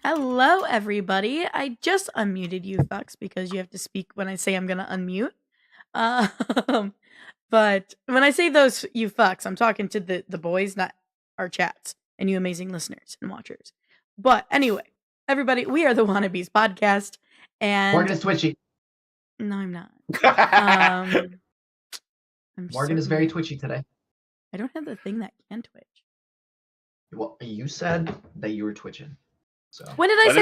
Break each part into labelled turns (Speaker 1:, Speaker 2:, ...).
Speaker 1: Hello, everybody. I just unmuted you fucks because you have to speak when I say I'm going to unmute. Um, but when I say those you fucks, I'm talking to the boys, not our chats and you amazing listeners and watchers. But anyway, everybody, we are the Wannabes podcast. And
Speaker 2: Morgan is twitchy.
Speaker 1: No, I'm not. I'm
Speaker 2: Morgan is very twitchy today.
Speaker 1: I don't have the thing that can twitch.
Speaker 2: Well, you said that you were twitching. So
Speaker 1: when did I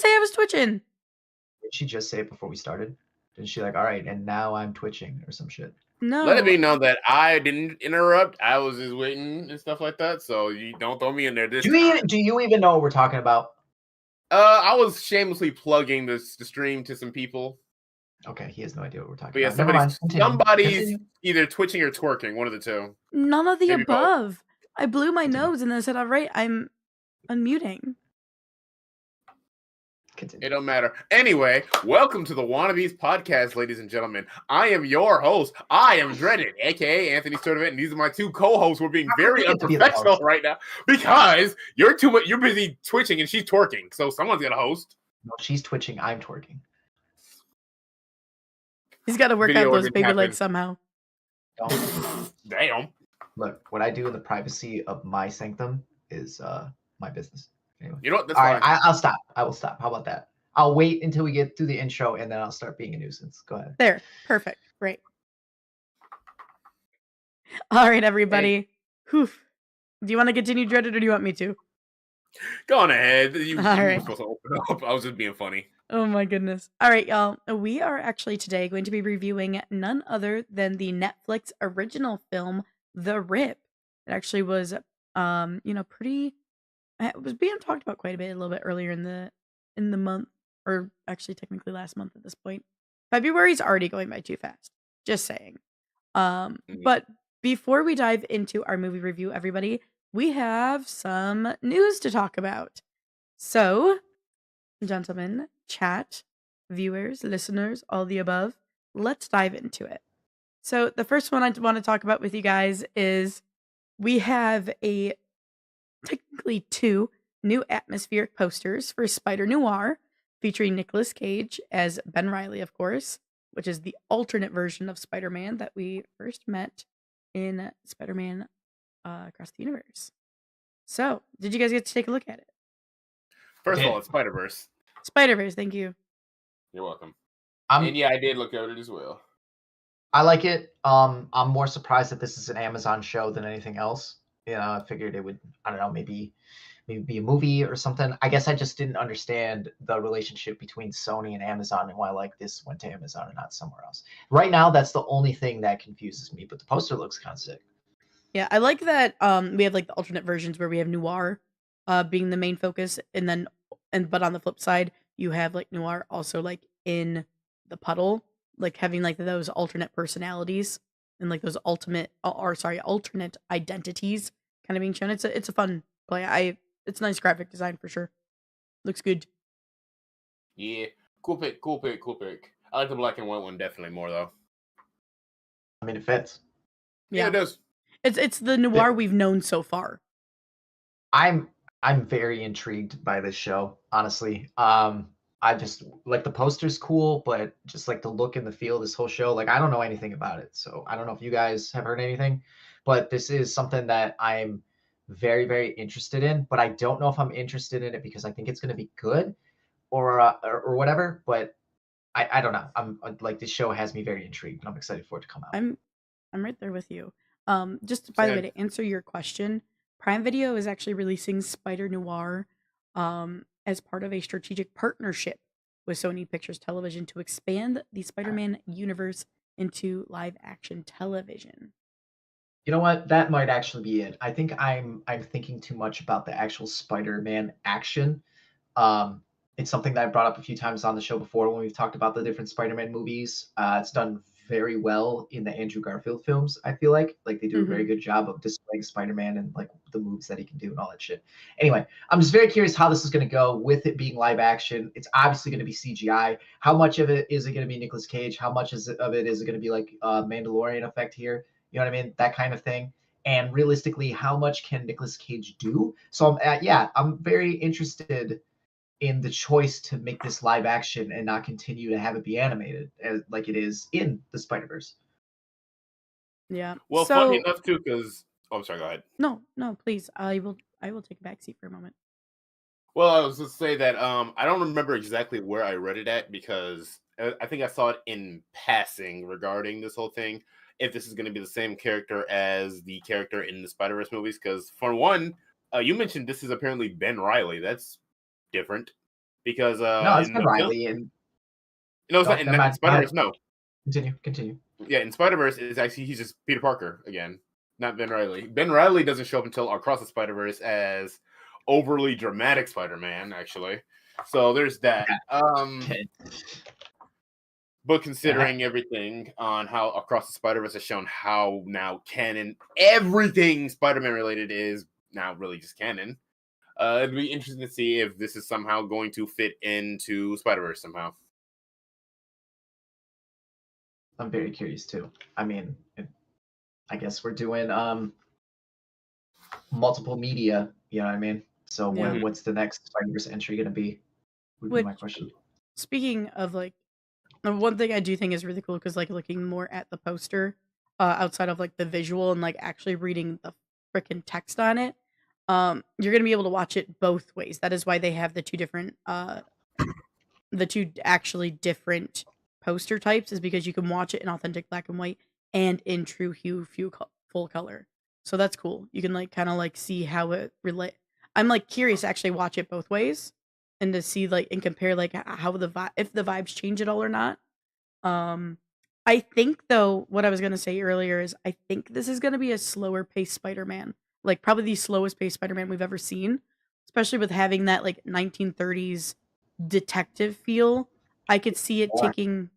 Speaker 1: say I was twitching?
Speaker 2: Did she just say it before we started? Didn't she like, all right, and now I'm twitching or some shit?
Speaker 1: No.
Speaker 3: Let it be known that I didn't interrupt. I was just waiting and stuff like that. So you don't throw me in there.
Speaker 2: Do you even know what we're talking about?
Speaker 3: I was shamelessly plugging the stream to some people.
Speaker 2: Okay, he has no idea what we're talking
Speaker 3: But yeah,
Speaker 2: about.
Speaker 3: somebody's either twitching or twerking, one of the two.
Speaker 1: None of the Maybe above. Both. I blew my nose and then said, all right, I'm unmuting.
Speaker 3: It don't matter. Anyway, welcome to the Wannabes podcast, ladies and gentlemen. I am your host. I am Dreaded, aka Anthony Sturdivant, and these are my two co-hosts. We're being very unprofessional right now because you're busy twitching and she's twerking. So someone's gonna host.
Speaker 2: No, she's twitching. I'm twerking.
Speaker 1: He's got to work out those baby legs somehow.
Speaker 3: Damn.
Speaker 2: Look, what I do in the privacy of my sanctum is my business. Anyway.
Speaker 3: You know what? That's
Speaker 2: all
Speaker 3: fine.
Speaker 2: right, I'll stop. I will stop. How about that? I'll wait until we get through the intro, and then I'll start being a nuisance. Go ahead.
Speaker 1: There. Perfect. Great. All right, everybody. Hey. Do you want to continue, Dreaded, or do you want me to?
Speaker 3: Go on ahead. You
Speaker 1: right.
Speaker 3: were supposed to open up. I was just being funny.
Speaker 1: Oh, my goodness. All right, y'all. We are actually today going to be reviewing none other than the Netflix original film, The Rip. It actually was, pretty... It was being talked about quite a bit a little bit earlier in the month, or actually technically last month at this point. February's already going by too fast. Just saying. But before we dive into our movie review, everybody, we have some news to talk about. So, gentlemen, chat, viewers, listeners, all the above, let's dive into it. So the first one I want to talk about with you guys is we have technically two new atmospheric posters for Spider Noir, featuring Nicolas Cage as Ben Reilly, of course, which is the alternate version of Spider-Man that we first met in Spider-Man Across the Universe. So, did you guys get to take a look at it?
Speaker 3: First of all, it's Spider-Verse.
Speaker 1: Spider-Verse, thank you.
Speaker 3: You're welcome. And yeah, I did look at it as well.
Speaker 2: I like it. I'm more surprised that this is an Amazon show than anything else. I figured it would, I don't know, maybe be a movie or something. I guess I just didn't understand the relationship between Sony and Amazon and why like this went to Amazon and not somewhere else. Right now, that's the only thing that confuses me, but the poster looks kind of sick.
Speaker 1: Yeah, I like that we have like the alternate versions where we have Noir being the main focus, but on the flip side, you have like Noir also like in the puddle, like having like those alternate personalities and like those alternate identities kind of being shown. It's a fun play. It's nice graphic design for sure. Looks good.
Speaker 3: Yeah, cool pick. I like the black and white one definitely more though.
Speaker 2: I mean, it fits.
Speaker 3: Yeah, it does.
Speaker 1: It's the Noir we've known so far.
Speaker 2: I'm very intrigued by this show, honestly. I just like the poster's cool, but just like the look and the feel of this whole show, like I don't know anything about it. So I don't know if you guys have heard anything, but this is something that I'm very, very interested in, but I don't know if I'm interested in it because I think it's going to be good or whatever, but I don't know. I'm like, this show has me very intrigued and I'm excited for it to come out.
Speaker 1: I'm right there with you. Just by the way, to answer your question, Prime Video is actually releasing Spider Noir as part of a strategic partnership with Sony Pictures Television to expand the Spider-Man universe into live action television.
Speaker 2: You know what? That might actually be it. I think I'm thinking too much about the actual Spider-Man action. It's something that I brought up a few times on the show before when we've talked about the different Spider-Man movies. It's done very well in the Andrew Garfield films. I feel like they do a very good job of displaying Spider-Man and like the moves that he can do and all that shit. Anyway, I'm just very curious how this is going to go with it being live action. It's obviously going to be CGI. How much of it is it going to be Nicolas Cage? How much of it is it going to be like Mandalorian effect here? You know what I mean? That kind of thing. And realistically, how much can Nicolas Cage do? So I'm very interested in the choice to make this live action and not continue to have it be animated like it is in the Spider-Verse.
Speaker 1: Yeah.
Speaker 3: Well, funny
Speaker 1: So
Speaker 3: enough too, because I'm sorry. Go ahead.
Speaker 1: no, please. I will take a back seat for a moment.
Speaker 3: Well, I was just say that I don't remember exactly where I read it at because I think I saw it in passing regarding this whole thing. If this is going to be the same character as the character in the Spider-Verse movies, because for one, you mentioned this is apparently Ben Riley. That's different because
Speaker 2: No, it's
Speaker 3: in
Speaker 2: been
Speaker 3: the film,
Speaker 2: Riley and
Speaker 3: no, it's
Speaker 2: no, never
Speaker 3: in
Speaker 2: mind. Go ahead.
Speaker 3: Spider-Verse. No,
Speaker 2: Continue.
Speaker 3: yeah, in Spider-Verse is actually he's just Peter Parker again, not Ben Riley. Ben Riley doesn't show up until Across the Spider-Verse as overly dramatic Spider-Man, actually. So there's that.
Speaker 2: Okay.
Speaker 3: But considering everything on how Across the Spider-Verse has shown how now canon everything Spider-Man related is now really just canon. It'd be interesting to see if this is somehow going to fit into Spider-Verse somehow.
Speaker 2: I'm very curious too. I mean, I guess we're doing multiple media. You know what I mean? So
Speaker 1: Yeah.
Speaker 2: what's the next Spider-Verse entry going to be? Would be
Speaker 1: Which,
Speaker 2: my question.
Speaker 1: speaking of like, the one thing I do think is really cool because like looking more at the poster, outside of like the visual and like actually reading the freaking text on it, you're gonna be able to watch it both ways. That is why they have the two actually different poster types is because you can watch it in authentic black and white and in true full color. So that's cool. You can like kind of like see how it relate. I'm like curious to actually watch it both ways and to see like and compare like how if the vibes change at all or not. Um, I think though what I was gonna say earlier is I think this is gonna be a slower paced Spider-Man, like probably the slowest paced Spider-Man we've ever seen, especially with having that like 1930s detective feel. I could see it
Speaker 2: Or
Speaker 1: taking.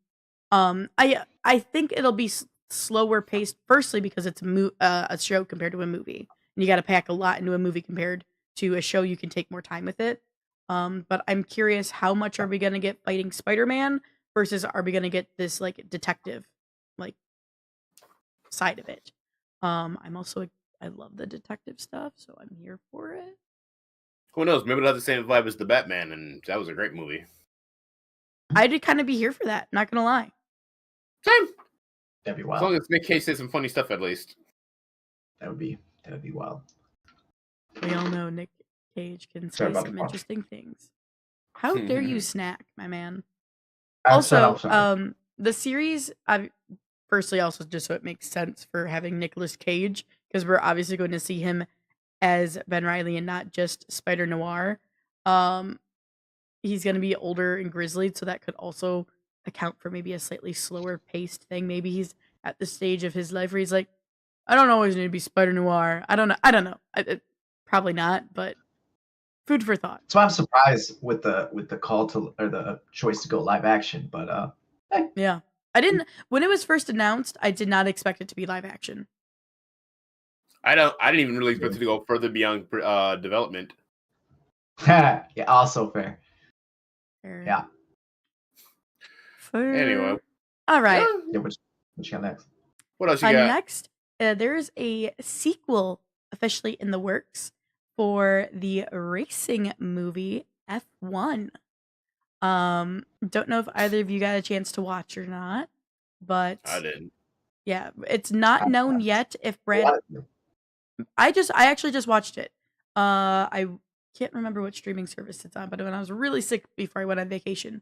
Speaker 1: I think it'll be slower paced. Firstly, because it's a show compared to a movie, and you got to pack a lot into a movie compared to a show. You can take more time with it. But I'm curious, how much are we gonna get fighting Spider-Man versus are we gonna get this like detective like side of it? I'm also I love the detective stuff, so I'm here for it.
Speaker 3: Who knows? Maybe it'll have the same vibe as the Batman, and that was a great movie.
Speaker 1: I'd kind of be here for that. Not gonna lie.
Speaker 3: Same.
Speaker 2: that'd be
Speaker 3: As
Speaker 2: wild.
Speaker 3: long as Nick Cage says some funny stuff at least.
Speaker 2: That would be wild.
Speaker 1: We all know Nick Cage can
Speaker 2: Sorry
Speaker 1: say
Speaker 2: about
Speaker 1: some
Speaker 2: the
Speaker 1: interesting things. How dare you snack, my man?
Speaker 2: I'm
Speaker 1: Also,
Speaker 2: sorry.
Speaker 1: the series, I firstly also just so it makes sense for having Nicolas Cage because we're obviously going to see him as Ben Riley and not just Spider Noir. Um, he's going to be older and grizzled, so that could also account for maybe a slightly slower paced thing. Maybe he's at the stage of his life where he's like, I don't always need to be Spider Noir. I don't know. Probably not, but food for thought.
Speaker 2: So I'm surprised with the call to or the choice to go live action, but hey.
Speaker 1: Yeah. I didn't when it was first announced, I did not expect it to be live action.
Speaker 3: I didn't even really expect it to go further beyond development.
Speaker 2: Yeah, also fair.
Speaker 1: Fair.
Speaker 2: Yeah.
Speaker 1: Fair.
Speaker 3: Anyway.
Speaker 1: All right.
Speaker 2: Yeah, what you got next?
Speaker 3: What else you got?
Speaker 1: Next, there is a sequel officially in the works for the racing movie F1. Don't know if either of you got a chance to watch or not, but
Speaker 3: I didn't.
Speaker 1: yeah, it's not known yet if Brad.
Speaker 2: What?
Speaker 1: I actually just watched it. I can't remember what streaming service it's on, but when I was really sick before I went on vacation,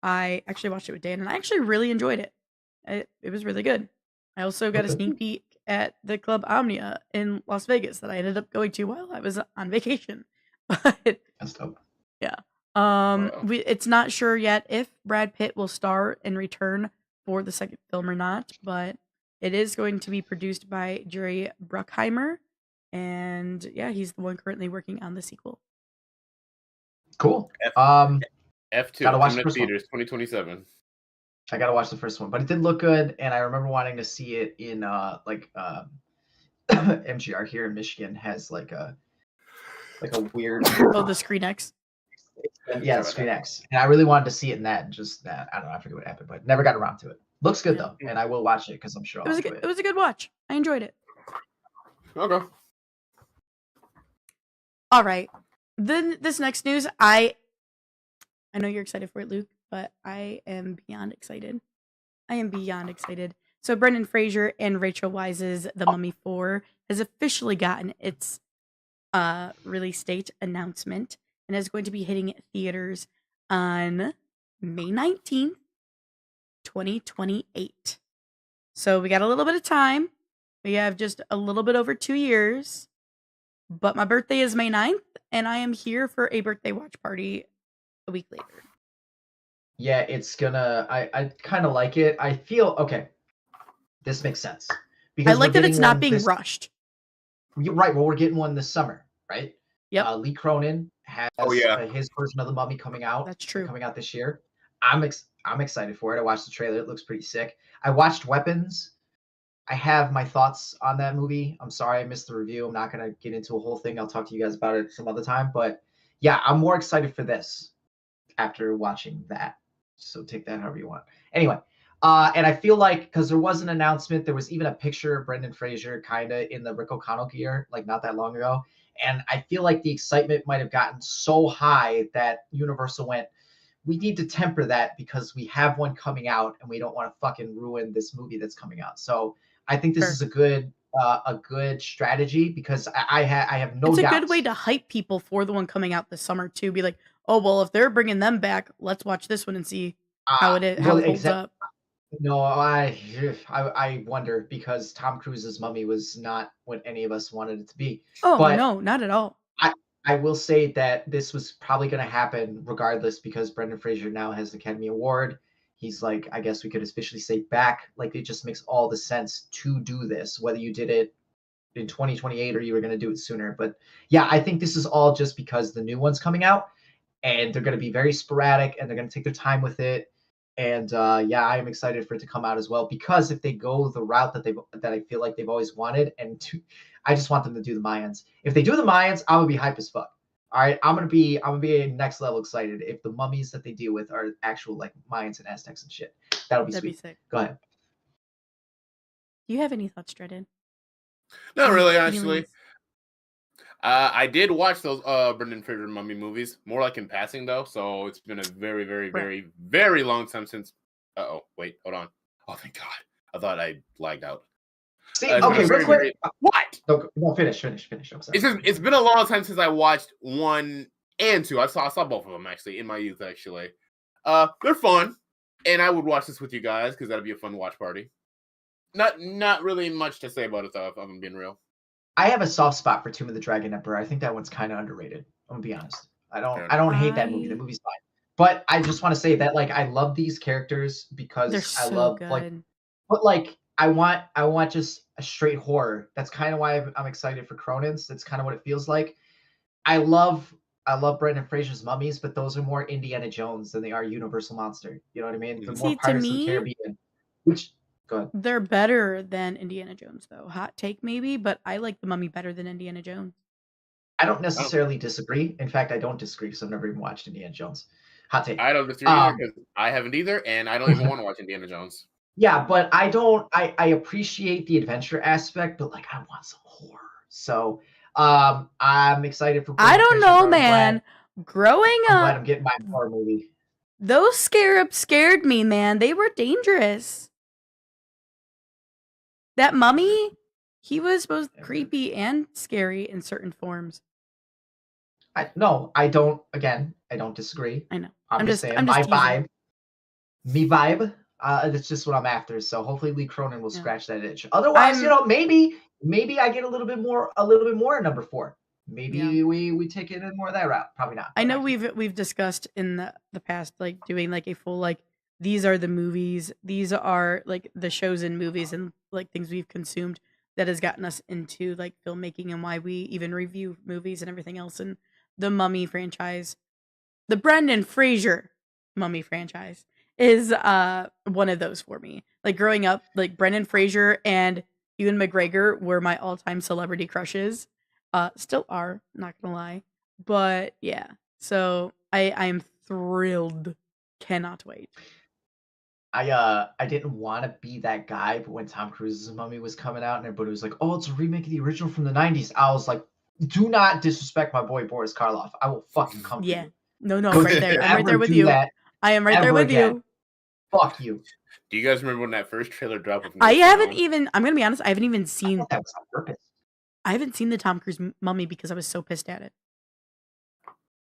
Speaker 1: I actually watched it with Dan, and I actually really enjoyed it. It was really good. I also got a sneak peek at the Club Omnia in Las Vegas that I ended up going to while I was on vacation. But
Speaker 2: That's dope.
Speaker 1: yeah,
Speaker 3: Wow.
Speaker 1: it's not sure yet if Brad Pitt will star and return for the second film or not, but it is going to be produced by Jerry Bruckheimer, and yeah, he's the one currently working on the sequel.
Speaker 2: Cool.
Speaker 3: F2
Speaker 2: Gotta watch
Speaker 3: coming
Speaker 2: the
Speaker 3: to
Speaker 2: first one.
Speaker 3: theaters 2027.
Speaker 2: I gotta watch the first one, but it did look good, and I remember wanting to see it in MGR here in Michigan has like a weird
Speaker 1: Oh, the Screen X.
Speaker 2: yeah, Screen X, and I really wanted to see it in that. And just that I don't know, I forget what happened, but never got around to it. Looks good
Speaker 1: Yeah.
Speaker 2: though, and I will watch it because I'm sure I'll enjoy it.
Speaker 1: It was a good watch. I enjoyed it.
Speaker 3: Okay.
Speaker 1: All right. Then this next news, I know you're excited for it, Luke, but I am beyond excited. I am beyond excited. So Brendan Fraser and Rachel Weisz's The Mummy 4 has officially gotten its release date announcement and is going to be hitting theaters on May 19th, 2028. So we got a little bit of time. We have just a little bit over 2 years. But my birthday is May 9th, and I am here for a birthday watch party a week later.
Speaker 2: Yeah, it's gonna. I kind of like it. I feel okay. This makes sense
Speaker 1: I
Speaker 2: because we're
Speaker 1: like that
Speaker 2: getting
Speaker 1: it's not
Speaker 2: one
Speaker 1: being
Speaker 2: this.
Speaker 1: rushed.
Speaker 2: You're right. Well, we're getting one this summer, right?
Speaker 1: Yep,
Speaker 2: Lee Cronin
Speaker 3: Oh
Speaker 2: has
Speaker 3: yeah.
Speaker 2: his version of the Mummy
Speaker 1: that's true.
Speaker 2: coming out this year. I'm excited for it. I watched the trailer. It looks pretty sick. I watched Weapons. I have my thoughts on that movie. I'm sorry I missed the review. I'm not gonna get into a whole thing. I'll talk to you guys about it some other time. But yeah, I'm more excited for this after watching that. So take that however you want. Anyway, and I feel like because there was an announcement, there was even a picture of Brendan Fraser kind of in the Rick O'Connell gear, like not that long ago. And I feel like the excitement might have gotten so high that Universal went, we need to temper that because we have one coming out and we don't want to fucking ruin this movie that's coming out. So I think this
Speaker 1: Sure.
Speaker 2: is a good strategy because I have no
Speaker 1: It's a good way
Speaker 2: doubts.
Speaker 1: to hype people for the one coming out this summer too. Be like, oh well, if they're bringing them back, let's watch this one and see how it is, how
Speaker 2: Well,
Speaker 1: it holds
Speaker 2: exactly.
Speaker 1: up.
Speaker 2: No, I wonder because Tom Cruise's Mummy was not what any of us wanted it to be.
Speaker 1: Oh
Speaker 2: But
Speaker 1: no, not at all.
Speaker 2: I I will say that this was probably going to happen regardless because Brendan Fraser now has the Academy Award. He's like, I guess we could officially say back. Like it just makes all the sense to do this, whether you did it in 2028 or you were going to do it sooner. But yeah, I think this is all just because the new one's coming out and they're going to be very sporadic and they're going to take their time with it. And yeah, I am excited for it to come out as well because if they go the route that I feel like they've always wanted, I just want them to do the Mayans. If they do the Mayans, I'm gonna be hype as fuck. All right, I'm gonna be next level excited if the mummies that they deal with are actual like Mayans and Aztecs and shit. That'll be
Speaker 1: That'd be
Speaker 2: sweet.
Speaker 1: sick.
Speaker 2: Go ahead.
Speaker 1: Do you have any thoughts, Dredden?
Speaker 3: Not
Speaker 1: Any
Speaker 3: really, actually.
Speaker 1: feelings?
Speaker 3: I did watch those Brendan Fraser Mummy movies, more like in passing though. So it's been a very, very,
Speaker 1: Right.
Speaker 3: very, very long time since. Wait, hold on. Oh, thank God! I thought I lagged out.
Speaker 2: See,
Speaker 3: It's been
Speaker 2: okay,
Speaker 3: a
Speaker 2: real
Speaker 3: very,
Speaker 2: quick.
Speaker 3: what?
Speaker 2: No, finish. I'm sorry.
Speaker 3: It's been a long time since I watched 1 and 2. I saw both of them actually in my youth. Actually, they're fun, and I would watch this with you guys because that'd be a fun watch party. Not really much to say about it though, if I'm being real.
Speaker 2: I have a soft spot for Tomb of the Dragon Emperor. I think that one's kind of underrated. I'm gonna be honest.
Speaker 3: Fair
Speaker 2: I
Speaker 3: enough.
Speaker 2: don't hate that movie. The movie's fine. But I just want to say that like I love these characters
Speaker 1: They're
Speaker 2: because I
Speaker 1: so
Speaker 2: love like
Speaker 1: good.
Speaker 2: but like I want just a straight horror. That's kind of why I'm excited for Cronin's. That's kind of what it feels like. I love I love Brendan Fraser's mummies, but those are more Indiana Jones than they are Universal Monster. You know what I mean? They're more
Speaker 1: See, to
Speaker 2: Pirates of the
Speaker 1: me,
Speaker 2: Caribbean. Which go ahead.
Speaker 1: they're better than Indiana Jones, though. Hot take, maybe, but I like the Mummy better than Indiana Jones.
Speaker 2: I don't
Speaker 3: I
Speaker 2: necessarily disagree. In fact, I don't disagree because I've never even watched Indiana Jones. Hot take.
Speaker 3: don't disagree either because I haven't either, and I don't even want to watch Indiana Jones.
Speaker 2: Yeah, but I don't. I appreciate the adventure aspect, but like I want some horror. So I'm excited for.
Speaker 1: I
Speaker 2: Brendan
Speaker 1: don't
Speaker 2: Fraser,
Speaker 1: know,
Speaker 2: but
Speaker 1: man. Growing
Speaker 2: I'm glad
Speaker 1: up,
Speaker 2: I'm getting my horror movie.
Speaker 1: those scarabs scared me, man. They were dangerous. That mummy, he was both creepy and scary in certain forms.
Speaker 2: No, I don't. Again, I don't disagree.
Speaker 1: I know.
Speaker 2: I'm just saying
Speaker 1: I'm just
Speaker 2: my
Speaker 1: teasing.
Speaker 2: vibe, me vibe. That's just what I'm after. So hopefully Lee Cronin will
Speaker 1: Yeah.
Speaker 2: scratch that itch. Otherwise,
Speaker 1: I'm
Speaker 2: maybe I get a little bit more in number 4. Maybe
Speaker 1: yeah.
Speaker 2: we take it in more of that route. Probably not.
Speaker 1: I
Speaker 2: but
Speaker 1: know
Speaker 2: actually.
Speaker 1: we've discussed in the past like doing like a full like these are the movies, these are like the shows and movies and like things we've consumed that has gotten us into like filmmaking and why we even review movies and everything else and the Mummy franchise. The Brendan Fraser Mummy franchise is one of those for me. Like growing up, like Brendan Fraser and Ewan McGregor were my all-time celebrity crushes. Still are, not gonna lie. But yeah. So I'm thrilled. Cannot wait.
Speaker 2: I didn't want to be that guy, but when Tom Cruise's Mummy was coming out and everybody was like, "Oh, it's a remake of the original from the '90s," I was like, "Do not disrespect my boy Boris Karloff. I will fucking come for
Speaker 1: Yeah.
Speaker 2: you.
Speaker 1: No, I'm
Speaker 2: Don't
Speaker 1: right
Speaker 2: you
Speaker 1: there. I'm right
Speaker 2: ever
Speaker 1: there with
Speaker 2: do
Speaker 1: you.
Speaker 2: that
Speaker 1: I am right there
Speaker 2: ever
Speaker 1: with
Speaker 2: again.
Speaker 1: you.
Speaker 2: Fuck you."
Speaker 3: Do you guys remember when that first trailer dropped with
Speaker 1: I
Speaker 3: Ghost
Speaker 1: haven't
Speaker 3: Town?
Speaker 1: even. I'm gonna be honest. I haven't even
Speaker 2: I
Speaker 1: seen.
Speaker 2: thought that was on purpose.
Speaker 1: I haven't seen the Tom Cruise Mummy because I was so pissed at it.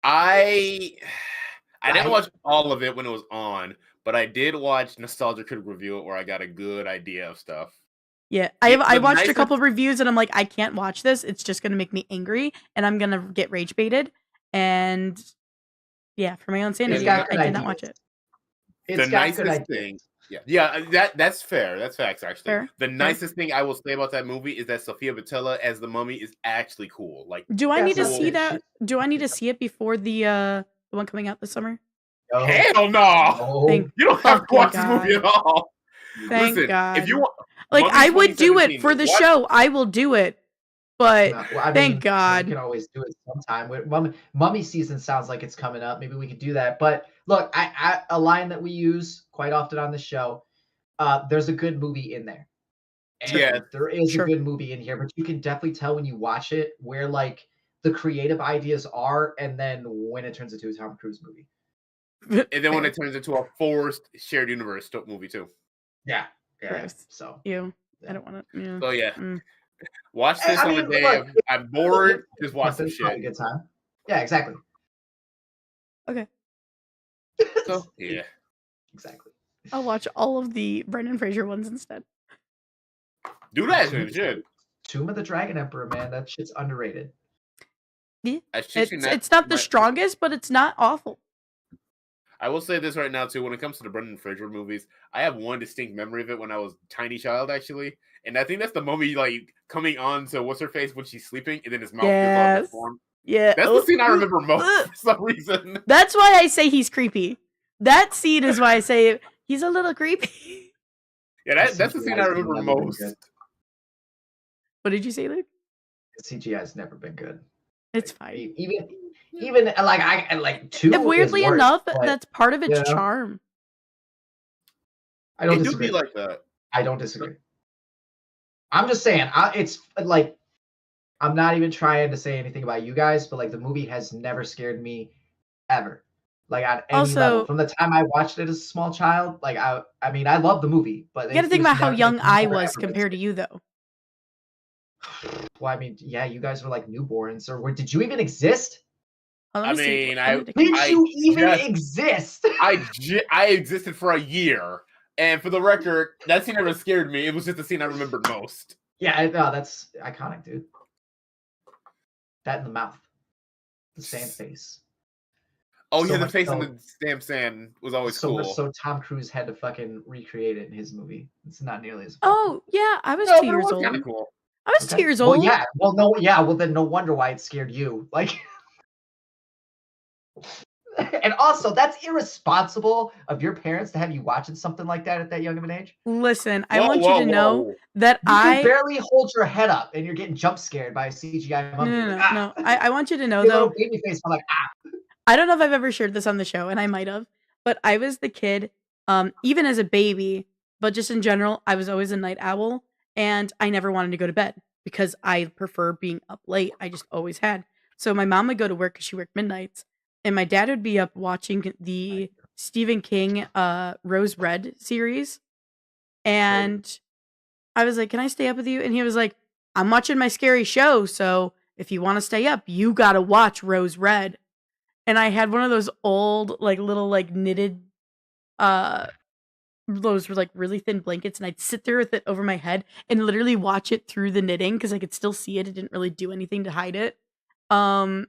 Speaker 3: I didn't
Speaker 2: I
Speaker 3: watch all of it when it was on, but I did watch Nostalgia Critic review it where I got a good idea of stuff.
Speaker 1: Yeah,
Speaker 3: The
Speaker 1: I watched a
Speaker 3: nicest
Speaker 1: couple of reviews and I'm like, I can't watch this. It's just gonna make me angry and I'm gonna get rage baited. And yeah, for my own
Speaker 2: it's
Speaker 1: sanity,
Speaker 2: got
Speaker 1: I
Speaker 2: good
Speaker 1: did not
Speaker 2: ideas.
Speaker 1: watch it.
Speaker 2: It's
Speaker 3: the
Speaker 2: got good
Speaker 3: nicest
Speaker 2: ideas.
Speaker 3: thing. Yeah, that's fair. That's facts actually.
Speaker 1: Fair,
Speaker 3: The
Speaker 1: fair.
Speaker 3: nicest thing I will say about that movie is that Sofia Boutella as the Mummy is actually cool. Like,
Speaker 1: Do I need to
Speaker 2: That's
Speaker 1: see
Speaker 2: not
Speaker 1: that?
Speaker 2: it.
Speaker 1: Do I need to see it before the one coming out this summer?
Speaker 2: No,
Speaker 3: hell no!
Speaker 2: no.
Speaker 1: Thank
Speaker 3: You don't have to
Speaker 1: fucking
Speaker 3: watch this movie
Speaker 1: God.
Speaker 3: at all.
Speaker 1: Thank
Speaker 3: Listen,
Speaker 1: God.
Speaker 3: if you want,
Speaker 1: Like
Speaker 3: Mummy
Speaker 1: I would do it
Speaker 3: 2017,
Speaker 1: for the
Speaker 3: watch.
Speaker 1: show. I will do it. But
Speaker 2: No, well, I
Speaker 1: thank
Speaker 2: mean, we
Speaker 1: God.
Speaker 2: can always do it sometime. Mummy season sounds like it's coming up. Maybe we could do that. But look, a line that we use quite often on the show. There's a good movie in there,
Speaker 3: Yeah,
Speaker 2: and there is a
Speaker 1: Sure.
Speaker 2: good movie in here. But you can definitely tell when you watch it where like the creative ideas are, and then when it turns into a Tom Cruise movie.
Speaker 3: and then when it turns into a forced shared universe movie too.
Speaker 2: Yeah,
Speaker 1: Gross.
Speaker 2: So
Speaker 1: You.
Speaker 2: yeah.
Speaker 1: I don't want to. Yeah.
Speaker 3: So yeah,
Speaker 1: Mm.
Speaker 3: watch this
Speaker 2: I
Speaker 3: on a
Speaker 2: mean,
Speaker 3: day
Speaker 2: look,
Speaker 3: of I'm bored. Just watch some
Speaker 2: it's probably
Speaker 3: shit.
Speaker 2: a good time. Yeah, exactly.
Speaker 1: Okay.
Speaker 3: So yeah,
Speaker 2: Exactly.
Speaker 1: I'll watch all of the Brendan Fraser ones instead.
Speaker 3: do that shit.
Speaker 2: Tomb of the Dragon Emperor, man, that shit's underrated.
Speaker 1: Yeah.
Speaker 3: I shit you not.
Speaker 1: It's not the strongest, but it's not awful.
Speaker 3: I will say this right now too. When it comes to the Brendan Fraser movies, I have one distinct memory of it when I was a tiny child, actually, and I think that's the Mummy like coming on to what's her face when she's sleeping, and then his mouth gets all
Speaker 1: Yes.
Speaker 3: deformed.
Speaker 1: Yeah.
Speaker 3: That's the scene I remember most for some reason.
Speaker 1: That's why I say he's creepy. That scene is why I say he's a little creepy.
Speaker 3: Yeah, that's the scene I remember most.
Speaker 1: What did you say, Luke?
Speaker 2: CGI has never been good.
Speaker 1: It's fine.
Speaker 2: Even like I like two.
Speaker 1: Weirdly enough,
Speaker 2: but,
Speaker 1: that's part of its charm.
Speaker 2: I don't
Speaker 3: It
Speaker 2: disagree.
Speaker 3: do be like that.
Speaker 2: I don't disagree. I'm just saying, it's like I'm not even trying to say anything about you guys, but like the movie has never scared me ever. Like at any level. From the time I watched it as a small child, like I mean I love the movie, but
Speaker 1: you gotta think about how young I was compared to you though.
Speaker 2: Well, I mean, yeah, you guys were like newborns, or did you even exist?
Speaker 3: I mean,
Speaker 2: did you even exist?
Speaker 3: I existed for a year, and for the record, that scene never scared me. It was just the scene I remembered most.
Speaker 2: Yeah, no, that's iconic, dude. That in the mouth, the sand face.
Speaker 3: Oh yeah, the face in the damn sand was always cool.
Speaker 2: Much so Tom Cruise had to fucking recreate it in his movie. It's not nearly as.
Speaker 1: Oh yeah, I was 2 years old.
Speaker 3: Cool.
Speaker 1: I was 2 years old.
Speaker 2: Well, yeah. Well, no, yeah. Well, then no wonder why it scared you. Like, and also that's irresponsible of your parents to have you watching something like that at that young of an age.
Speaker 1: Listen, I want you to know that
Speaker 2: you can barely hold your head up, and you're getting jump scared by a CGI mummy.
Speaker 1: No. I want you to know though.
Speaker 2: Baby face, I'm like,
Speaker 1: I don't know if I've ever shared this on the show, and I might have, but I was the kid, even as a baby, but just in general, I was always a night owl. And I never wanted to go to bed because I prefer being up late. I just always had. So my mom would go to work because she worked midnights. And my dad would be up watching the Stephen King Rose Red series. And I was like, can I stay up with you? And he was like, I'm watching my scary show. So if you want to stay up, you got to watch Rose Red. And I had one of those old, like little, like knitted those were like really thin blankets, and I'd sit there with it over my head and literally watch it through the knitting because I could still see it. It didn't really do anything to hide it. And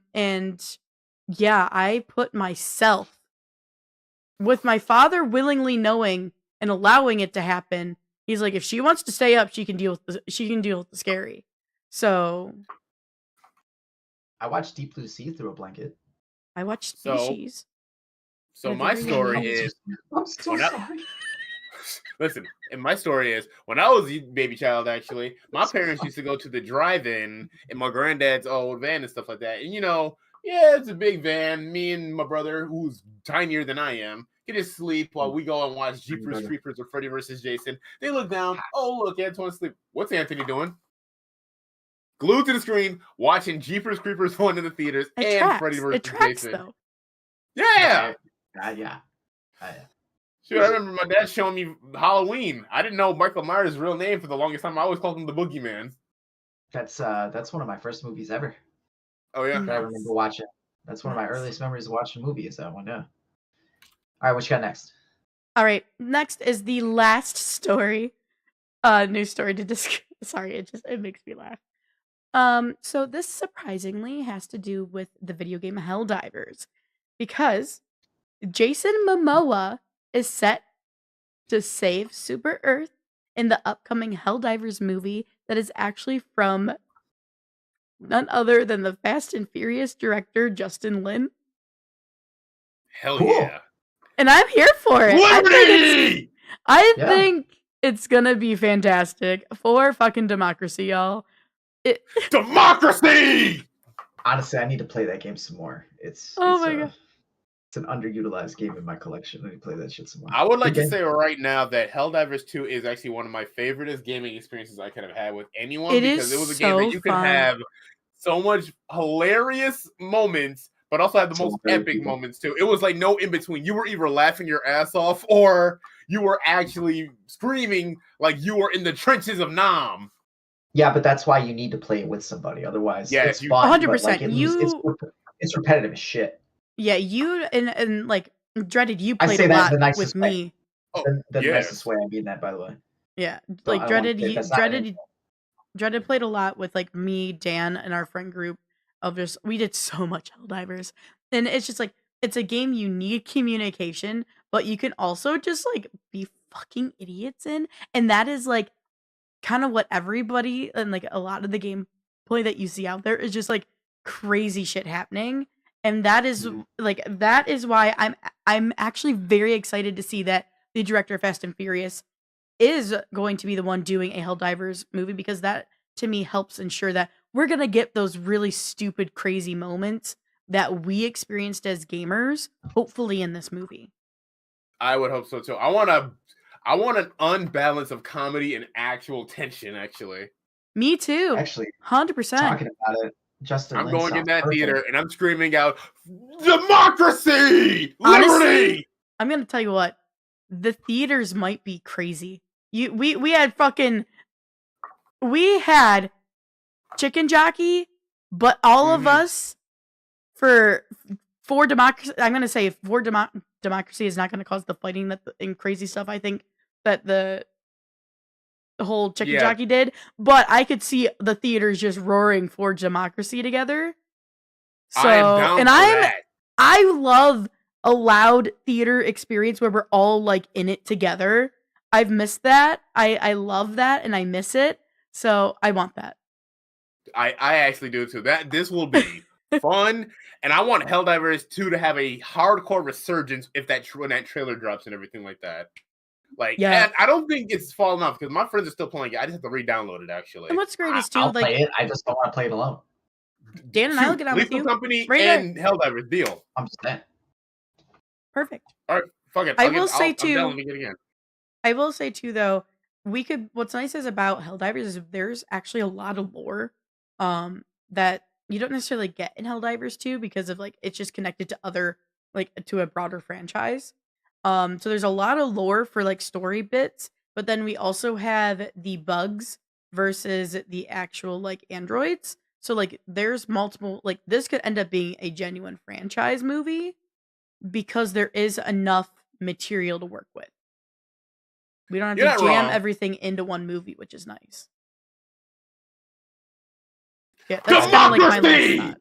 Speaker 1: yeah, I put myself with my father willingly knowing and allowing it to happen. He's like, if she wants to stay up, she can deal with the scary. So
Speaker 2: I watched Deep Blue Sea through a blanket.
Speaker 1: I watched Species.
Speaker 3: So my story is
Speaker 2: I'm so sorry.
Speaker 3: Listen, and my story is when I was a baby child, actually, my parents used to go to the drive-in in my granddad's old van and stuff like that. And, yeah, it's a big van. Me and my brother, who's tinier than I am, get his sleep while we go and watch Jeepers Creepers or Freddy vs. Jason. They look down. Oh, look, Antoine's asleep. What's Anthony doing? Glued to the screen, watching Jeepers Creepers 1 in the theaters Freddy vs. Jason.
Speaker 1: Though.
Speaker 3: Yeah.
Speaker 2: Yeah.
Speaker 3: Sure, I remember my dad showing me Halloween. I didn't know Michael Myers' real name for the longest time. I always called him the Boogeyman.
Speaker 2: That's one of my first movies ever.
Speaker 3: Oh yeah,
Speaker 2: that I remember watching. That's one of my earliest memories of watching a movie. Is that one? Yeah. All right, what you got next?
Speaker 1: All right, next is the last story. News story to discuss. Sorry, it makes me laugh. So this surprisingly has to do with the video game Helldivers, because Jason Momoa is set to save Super Earth in the upcoming Helldivers movie that is actually from none other than the Fast and Furious director Justin Lin.
Speaker 3: Hell yeah.
Speaker 1: And I'm here for it.
Speaker 3: Liberty!
Speaker 1: I think it's gonna be fantastic for fucking democracy, y'all.
Speaker 3: Democracy!
Speaker 2: Honestly, I need to play that game some more. It's an underutilized game in my collection. I need to play that shit some more.
Speaker 3: I would like to say right now that Helldivers 2 is actually one of my favoriteest gaming experiences I could have had with anyone, because it was a game that you could have so much hilarious moments, but also have the most epic moments too. It was like no in between. You were either laughing your ass off or you were actually screaming like you were in the trenches of Nam.
Speaker 2: Yeah, but that's why you need to play it with somebody. Otherwise, it's fun.
Speaker 1: 100%.
Speaker 2: It's repetitive as shit.
Speaker 1: Yeah, you and like Dreaded, you played a lot with me.
Speaker 2: The nicest way I mean that, by the way.
Speaker 1: Yeah, like Dreaded played a lot with like me, Dan, and our friend group. We did so much Helldivers, and it's just like it's a game you need communication, but you can also just like be fucking idiots in, and that is like kind of what everybody and like a lot of the gameplay that you see out there is just like crazy shit happening. And that is why I'm actually very excited to see that the director of Fast and Furious is going to be the one doing a Helldivers movie, because that to me helps ensure that we're going to get those really stupid, crazy moments that we experienced as gamers, hopefully in this movie.
Speaker 3: I would hope so too. I want an unbalance of comedy and actual tension, actually.
Speaker 1: Me too.
Speaker 2: Actually,
Speaker 1: 100%.
Speaker 2: Talking about it, Justin
Speaker 3: I'm
Speaker 2: Lin
Speaker 3: going in that
Speaker 2: perfect.
Speaker 3: theater and I'm screaming out, democracy!
Speaker 1: Honestly,
Speaker 3: Liberty!
Speaker 1: I'm going to tell you what, the theaters might be crazy. We had Chicken Jockey, but all of us for democracy, I'm going to say for democracy is not going to cause the fighting and crazy stuff I think that the whole Chicken Jockey did, but I could see the theaters just roaring for democracy together. So, I love a loud theater experience where we're all like in it together. I've missed that. I love that and I miss it. So I want that.
Speaker 3: I actually do too. This will be fun, and I want Helldivers 2 to have a hardcore resurgence when that trailer drops and everything like that. Like, and I don't think it's fallen off because my friends are still playing it. I just have to re-download it actually.
Speaker 1: And what's great is too,
Speaker 2: I'll play it. I just don't want to play it alone.
Speaker 1: Dan and I will get on with you.
Speaker 3: Company and Helldivers deal.
Speaker 2: I'm just saying.
Speaker 1: Perfect.
Speaker 3: All right, fuck it.
Speaker 1: I will say too, though, what's nice is about Helldivers is there's actually a lot of lore that you don't necessarily get in Helldivers 2 because of like it's just connected to other to a broader franchise. So there's a lot of lore for like story bits, but then we also have the bugs versus the actual like androids. So like there's multiple, like this could end up being a genuine franchise movie because there is enough material to work with. We don't have to jam everything into one movie, which is nice. Yeah, that's kind of like my last thought.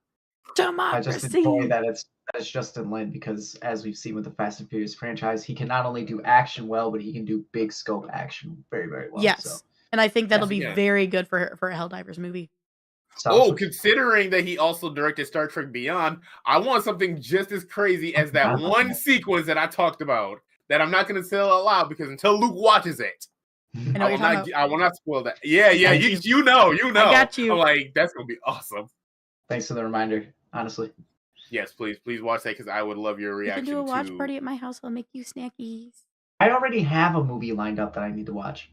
Speaker 1: Democracy!
Speaker 2: I just enjoy that it's Justin Lin, because as we've seen with the Fast and Furious franchise, he can not only do action well, but he can do big scope action very, very well.
Speaker 1: Yes.
Speaker 2: So.
Speaker 1: And I think that'll be very good for a Helldivers movie.
Speaker 3: Considering that he also directed Star Trek Beyond, I want something just as crazy as that one sequence that I talked about that I'm not going to say out loud because until Luke watches it, I will not spoil that. Yeah, you know.
Speaker 1: I got you.
Speaker 3: I'm like, that's going to be awesome.
Speaker 2: Thanks for the reminder, honestly.
Speaker 3: Yes, please watch that because I would love your
Speaker 1: We can do a
Speaker 3: reaction
Speaker 1: watch
Speaker 3: to.
Speaker 1: party at my house. I'll make you snackies.
Speaker 2: I already have a movie lined up that I need to watch.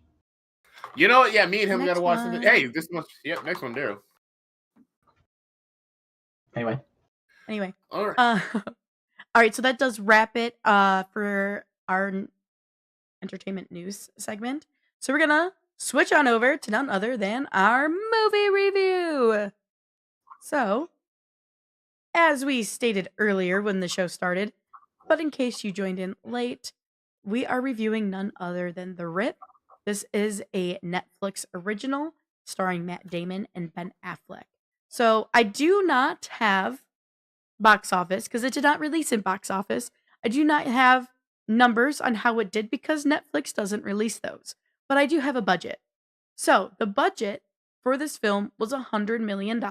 Speaker 3: You know what? Yeah, me and him got to
Speaker 1: Next
Speaker 3: watch something. Hey,
Speaker 1: one.
Speaker 3: this must. Yep, next one, Daryl.
Speaker 2: Anyway,
Speaker 1: Anyway,
Speaker 3: All right.
Speaker 1: all right. So that does wrap it for our entertainment news segment. So we're gonna switch on over to none other than our movie review. So, as we stated earlier when the show started, but in case you joined in late, we are reviewing none other than The Rip. This is a Netflix original starring Matt Damon and Ben Affleck. So, I do not have box office because it did not release in box office. I do not have numbers on how it did because Netflix doesn't release those. But I do have a budget. So, the budget for this film was $100 million.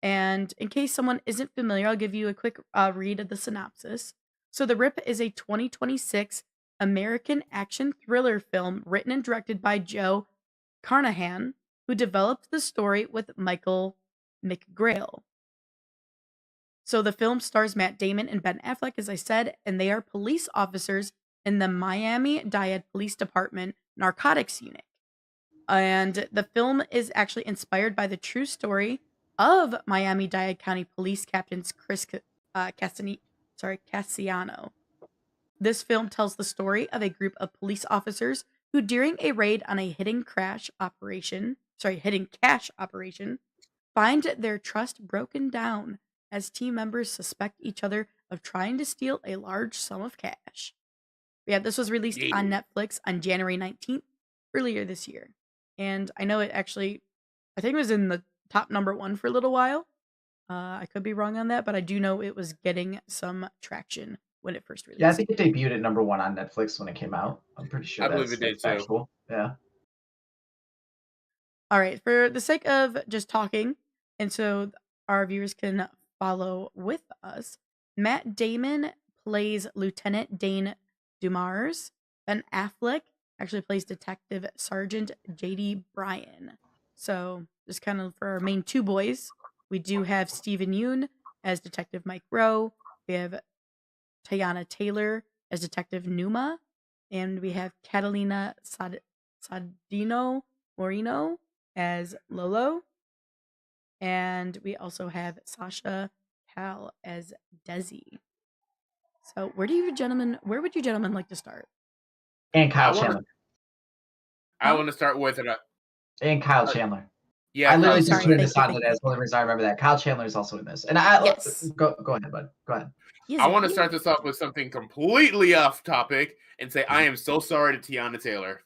Speaker 1: And in case someone isn't familiar, I'll give you a quick read of the synopsis. So, The Rip is a 2026 American action thriller film written and directed by Joe Carnahan, who developed the story with Michael McGrail. So, the film stars Matt Damon and Ben Affleck, as I said, and they are police officers in the Miami-Dade Police Department Narcotics Unit. And the film is actually inspired by the true story of Miami-Dade County Police Captains Chris Cassiano. This film tells the story of a group of police officers who, during a raid on a hidden cash operation, find their trust broken down as team members suspect each other of trying to steal a large sum of cash. Yeah, this was released
Speaker 3: Yeah.
Speaker 1: on Netflix on January 19th, earlier this year. And I know it actually, I think it was in the top #1 for a little while. I could be wrong on that, but I do know it was getting some traction when it first
Speaker 2: yeah, I
Speaker 1: released.
Speaker 2: think it debuted at #1 on Netflix when it came out. I'm pretty sure
Speaker 3: I believe
Speaker 2: that's
Speaker 3: it did too.
Speaker 2: factual. Yeah.
Speaker 1: All right, for the sake of just talking, and so our viewers can follow with us, Matt Damon plays Lieutenant Dane Dumars. Ben Affleck actually plays Detective Sergeant J.D. Bryan. So, just kind of for our main two boys, we do have Stephen Yeun as Detective Mike Rowe. We have Tayana Taylor as Detective Numa. And we have Catalina Sadino Moreno as Lolo. And we also have Sasha Cal as Desi. So where would you gentlemen like to start?
Speaker 2: And Kyle
Speaker 3: I wanna-
Speaker 2: Chandler.
Speaker 3: I
Speaker 1: Huh?
Speaker 3: want to start with it.
Speaker 2: And Kyle Chandler.
Speaker 3: Yeah,
Speaker 2: I literally
Speaker 3: Kyle
Speaker 2: just
Speaker 3: Chandler.
Speaker 2: put this on it as the only reason I remember that. Kyle Chandler is also in this. And I
Speaker 1: Yes.
Speaker 2: go ahead, bud. Go ahead.
Speaker 3: I want to start this off with something completely off topic and say I am so sorry to Tiana Taylor.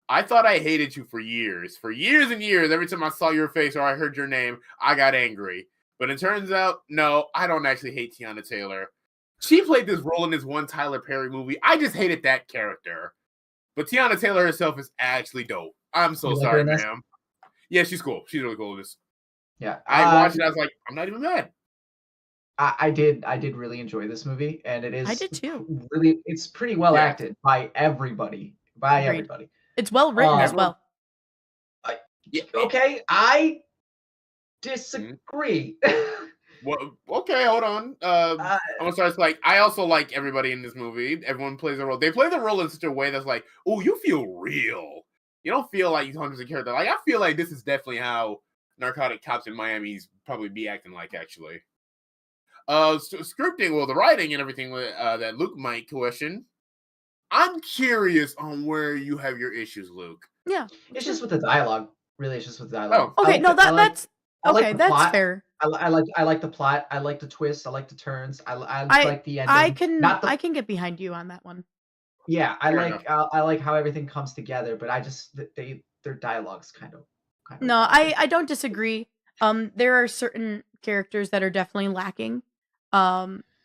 Speaker 3: I thought I hated you for years and years. Every time I saw your face or I heard your name, I got angry. But it turns out, no, I don't actually hate Tiana Taylor. She played this role in this one Tyler Perry movie. I just hated that character. But Tiana Taylor herself is actually dope. I'm so
Speaker 2: You like her
Speaker 3: sorry,
Speaker 2: in this?
Speaker 3: ma'am. Yeah, she's cool. She's really cool in this.
Speaker 2: Yeah.
Speaker 3: I watched it. I was like, I'm not even mad.
Speaker 2: I did really enjoy this movie, and it is
Speaker 1: I did too.
Speaker 2: really it's pretty well
Speaker 3: Yeah.
Speaker 2: acted by everybody. By
Speaker 1: Agreed.
Speaker 2: everybody.
Speaker 1: It's well written as well.
Speaker 3: Yeah.
Speaker 2: Okay, I disagree.
Speaker 3: Well, okay, hold on. I'm gonna start. It's like I also like everybody in this movie. Everyone plays a role. They play the role in such a way that's like, oh, you feel real. You don't feel like you're 100% character. Like I feel like this is definitely how narcotic cops in Miami's probably be acting like actually. Scripting, well, the writing and everything that Luke might question. I'm curious on where you have your issues, Luke.
Speaker 1: Yeah.
Speaker 2: It's just with the dialogue. Really, it's just with the dialogue.
Speaker 1: Okay, no, that's
Speaker 2: I like
Speaker 1: okay.
Speaker 2: the
Speaker 1: That's
Speaker 2: plot.
Speaker 1: fair.
Speaker 2: I like the plot. I like the twists. I like the turns. I like the ending.
Speaker 1: I can get behind you on that one.
Speaker 2: Yeah, I
Speaker 3: Fair
Speaker 2: like how everything comes together, but I just their dialogue's kind of
Speaker 1: No, I don't disagree. There are certain characters that are definitely lacking,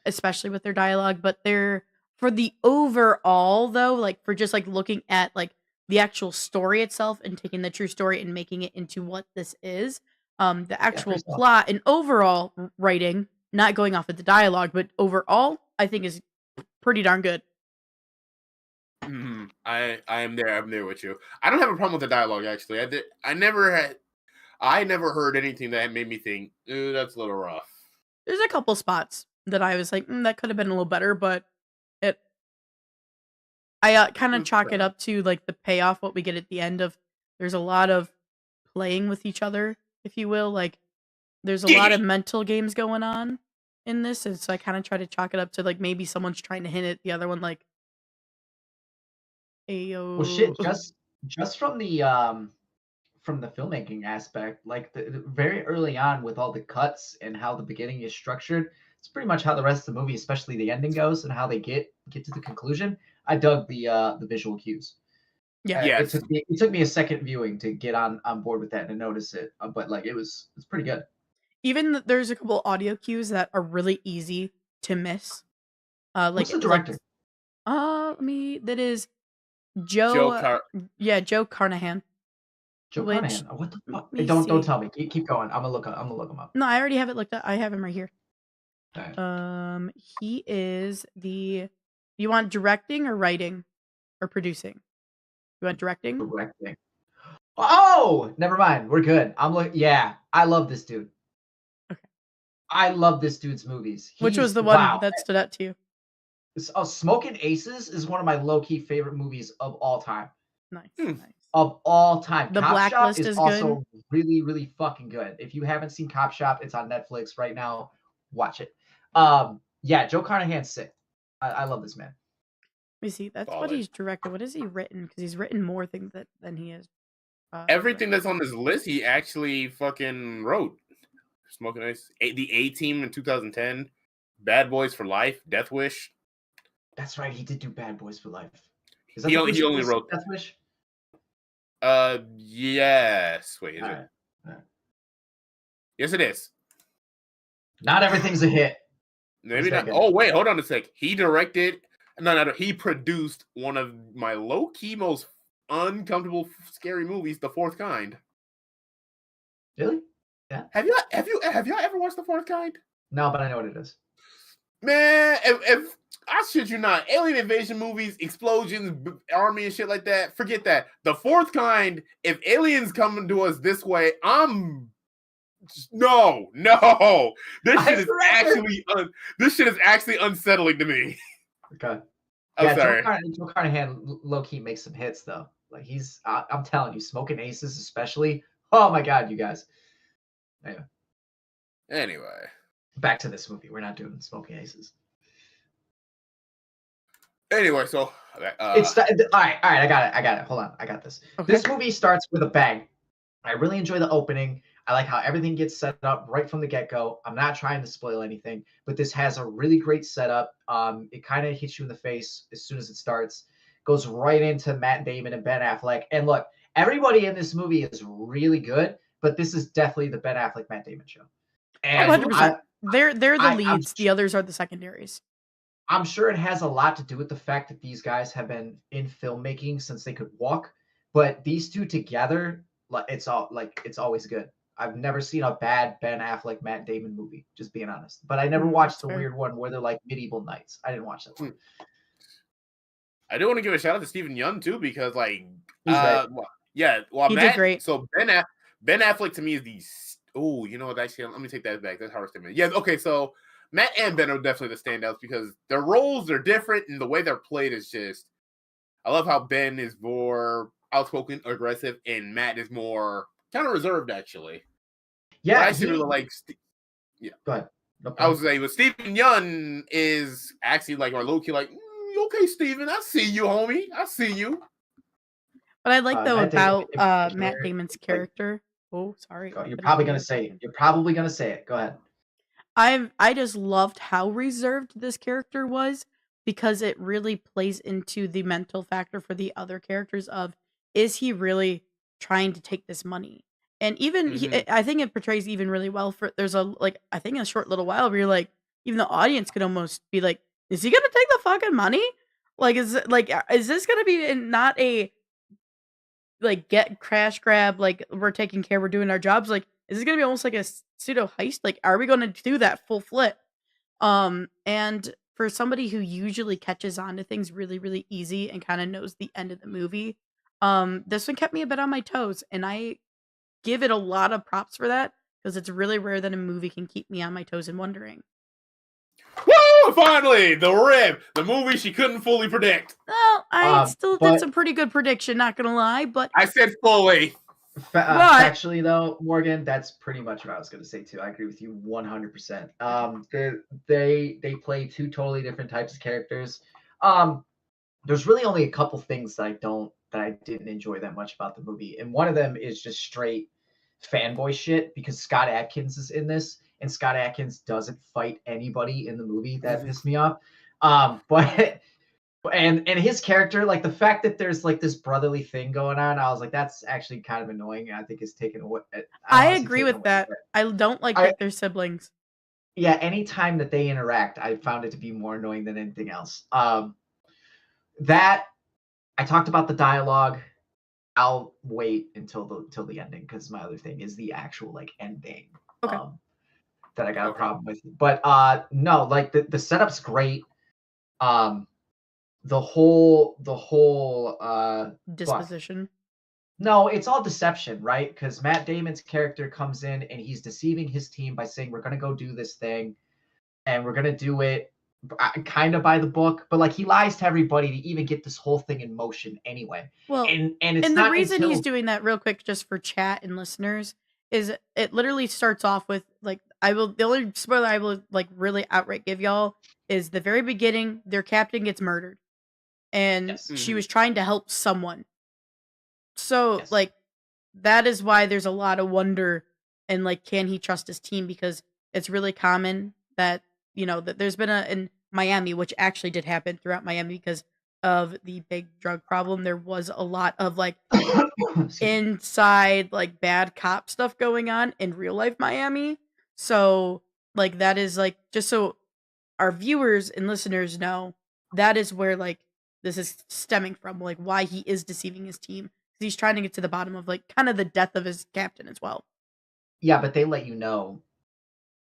Speaker 1: especially with their dialogue, but they're for the overall though, like for just like looking at like the actual story itself and taking the true story and making it into what this is. The actual
Speaker 2: pretty solid.
Speaker 1: plot and overall writing, not going off of the dialogue, but overall, I think is pretty darn good.
Speaker 3: I am there. I'm there with you. I don't have a problem with the dialogue actually. I never heard anything that made me think, ooh, that's a little rough.
Speaker 1: There's a couple spots that I was like, that could have been a little better, but it I kind of
Speaker 3: That's
Speaker 1: chalk it
Speaker 3: fair.
Speaker 1: up to like the payoff, what we get at the end of. There's a lot of playing with each other, if you will. Like there's a lot of
Speaker 3: Giggity.
Speaker 1: mental games going on in this, and so I kind of try to chalk it up to like maybe someone's trying to hint at the other one, like,
Speaker 2: Well, shit,
Speaker 1: "Ayo."
Speaker 2: just from the filmmaking aspect, like very early on with all the cuts and how the beginning is structured, it's pretty much how the rest of the movie, especially the ending, goes and how they get to the conclusion. I dug the visual cues.
Speaker 1: Yeah.
Speaker 2: It
Speaker 3: Yes.
Speaker 2: took me a second viewing to get on board with that and to notice it, but like it's pretty good.
Speaker 1: Even there's a couple audio cues that are really easy to miss.
Speaker 2: What's the
Speaker 1: Like
Speaker 2: director?
Speaker 1: let me that is
Speaker 3: Joe
Speaker 1: Joe.
Speaker 3: Car.
Speaker 1: Yeah, Joe Carnahan.
Speaker 2: Joe
Speaker 1: Which
Speaker 2: Carnahan. What the
Speaker 1: let
Speaker 2: fuck?
Speaker 1: me
Speaker 2: Don't
Speaker 1: see.
Speaker 2: tell me. Keep going. I'm gonna look him up.
Speaker 1: No, I already have it looked up. I have him right here.
Speaker 2: All right.
Speaker 1: He is the. You want directing or writing or producing? You want directing?
Speaker 2: Directing. Oh, never mind. We're good. I'm like, yeah, I love this dude.
Speaker 1: Okay.
Speaker 2: I love this dude's movies.
Speaker 1: Which was
Speaker 2: He's
Speaker 1: the one
Speaker 2: wow.
Speaker 1: that stood out to you?
Speaker 2: Smoking Aces is one of my low key favorite movies of all time.
Speaker 1: Nice,
Speaker 3: Hmm.
Speaker 1: nice.
Speaker 2: Of all time,
Speaker 1: The
Speaker 2: Cop Shop
Speaker 1: Blacklist
Speaker 2: is
Speaker 1: is good.
Speaker 2: also really really fucking good. If you haven't seen Cop Shop, it's on Netflix right now. Watch it. Yeah, Joe Carnahan's sick. I love this man.
Speaker 1: Let me see. That's what
Speaker 3: Solid.
Speaker 1: he's directed. What has he written? Because he's written more things than he has
Speaker 3: Everything that's
Speaker 1: directed.
Speaker 3: on this list, he actually fucking wrote. Smoking Ice, the A Team in 2010, Bad Boys for Life, Death Wish.
Speaker 2: That's right. He did do Bad Boys for Life. Is that
Speaker 3: He
Speaker 2: the
Speaker 3: only,
Speaker 2: Bruce
Speaker 3: he only
Speaker 2: Willis
Speaker 3: wrote.
Speaker 2: Death Wish?
Speaker 3: Yes. Wait, is
Speaker 2: All
Speaker 3: it?
Speaker 2: right. All right.
Speaker 3: Yes, it is.
Speaker 2: Not everything's a hit.
Speaker 3: Maybe
Speaker 2: that
Speaker 3: not.
Speaker 2: guy?
Speaker 3: Oh, wait, hold on a sec. He directed. No. He produced one of my low key most uncomfortable, scary movies, The Fourth Kind.
Speaker 2: Really? Yeah.
Speaker 3: Have you ever watched The Fourth Kind?
Speaker 2: No, but I know what it is.
Speaker 3: Man, if I shit you not, alien invasion movies, explosions, army and shit like that, forget that. The Fourth Kind, if aliens coming to us this way, no. This
Speaker 2: I
Speaker 3: shit is
Speaker 2: surrender.
Speaker 3: actually unsettling to me.
Speaker 2: Okay.
Speaker 3: I'm
Speaker 2: Yeah,
Speaker 3: sorry.
Speaker 2: Joe Carnahan low key makes some hits though. Like I'm telling you, Smoking Aces especially. Oh my god, you guys. Anyway,
Speaker 3: Anyway.
Speaker 2: back to this movie. We're not doing Smoking Aces.
Speaker 3: Anyway, so
Speaker 2: It's all right. I got it. Hold on, I got this.
Speaker 1: Okay.
Speaker 2: This movie starts with a bang. I really enjoy the opening. I like how everything gets set up right from the get-go. I'm not trying to spoil anything, but this has a really great setup. It kind of hits you in the face as soon as it starts. Goes right into Matt Damon and Ben Affleck. And look, everybody in this movie is really good, but this is definitely the Ben Affleck Matt Damon show.
Speaker 1: Oh,
Speaker 2: And
Speaker 1: 100%. They're the
Speaker 2: I'm
Speaker 1: leads. The others are the secondaries.
Speaker 2: I'm sure it has a lot to do with the fact that these guys have been in filmmaking since they could walk, but these two together, like it's always good. I've never seen a bad Ben Affleck Matt Damon movie, just being honest. But I never watched
Speaker 1: That's
Speaker 2: the
Speaker 1: fair.
Speaker 2: weird one where they're like medieval knights. I didn't watch that one.
Speaker 3: I do want to give a shout out to Stephen Young too, because like
Speaker 2: He's great.
Speaker 3: well
Speaker 1: He did
Speaker 3: Matt,
Speaker 1: great.
Speaker 3: so Ben Affleck to me is you know what, actually let me take that back. That's hard statement. Yeah, okay, so Matt and Ben are definitely the standouts because their roles are different and the way they're played is just I love how Ben is more outspoken, aggressive, and Matt is more kind of reserved actually. But I
Speaker 2: Yeah,
Speaker 3: actually
Speaker 2: he.
Speaker 3: really like
Speaker 2: Go ahead. No
Speaker 3: I
Speaker 2: problem.
Speaker 3: was saying, but Stephen Young is actually like our low key, like, okay, Stephen, I see you, homie. I see you.
Speaker 1: What I like though
Speaker 2: Matt Damon
Speaker 1: about
Speaker 2: in
Speaker 1: Matt
Speaker 2: particular,
Speaker 1: Damon's
Speaker 2: like,
Speaker 1: character. Oh, sorry. I
Speaker 2: you're
Speaker 1: couldn't
Speaker 2: probably
Speaker 1: hear
Speaker 2: gonna
Speaker 1: you
Speaker 2: say it.
Speaker 1: talking.
Speaker 2: You're probably gonna say it. Go ahead.
Speaker 1: I just loved how reserved this character was because it really plays into the mental factor for the other characters of is he really trying to take this money? And even
Speaker 3: Mm-hmm.
Speaker 1: I think it portrays even really well for there's a like I think in a short little while where you're like even the audience could almost be like is he gonna take the fucking money? Like is this gonna be not a like get crash grab like we're taking care we're doing our jobs like is this gonna be almost like a pseudo heist like are we gonna do that full flip and for somebody who usually catches on to things really really easy and kind of knows the end of the movie this one kept me a bit on my toes and I give it a lot of props for that because it's really rare that a movie can keep me on my toes and wondering.
Speaker 3: Woo! Finally, The Rip, the movie she couldn't fully predict.
Speaker 1: Well, I still did
Speaker 2: But
Speaker 1: some pretty good prediction, not gonna lie, but
Speaker 3: I said fully.
Speaker 1: But-
Speaker 2: factually, though, Morgan, that's pretty much what I was going to say too. I agree with you 100%. They play two totally different types of characters. There's really only a couple things that I didn't enjoy that much about the movie, and one of them is just straight fanboy shit because Scott Adkins is in this, and Scott Adkins doesn't fight anybody in the movie. That pissed me off. But and his character, like the fact that there's like this brotherly thing going on, I was like, that's actually kind of annoying. I think it's taken away.
Speaker 1: I agree with that. I don't like that they're siblings.
Speaker 2: Yeah, anytime that they interact, I found it to be more annoying than anything else. That I talked about the dialogue. I'll wait until the ending because my other thing is the actual like ending.
Speaker 1: Okay.
Speaker 2: That I got a problem with. But no, like the setup's great. The whole
Speaker 1: disposition.
Speaker 2: No, it's all deception, right? Because Matt Damon's character comes in and he's deceiving his team by saying we're gonna go do this thing, and we're gonna do it kind of by the book, but like he lies to everybody to even get this whole thing in motion anyway.
Speaker 1: Well,
Speaker 2: and it's
Speaker 1: and
Speaker 2: not
Speaker 1: the reason
Speaker 2: until...
Speaker 1: he's doing that, real quick, just for chat and listeners, is it literally starts off with like the only spoiler I will like really outright give y'all is the very beginning. Their captain gets murdered, and she was trying to help someone. So like that is why there's a lot of wonder and like can he trust his team, because it's really common that that there's been in Miami, which actually did happen throughout Miami because of the big drug problem. There was a lot of like inside like bad cop stuff going on in real life Miami. So like that is like, just so our viewers and listeners know, that is where like this is stemming from, like why he is deceiving his team, because he's trying to get to the bottom of like kind of the death of his captain as well.
Speaker 2: Yeah, but they let you know,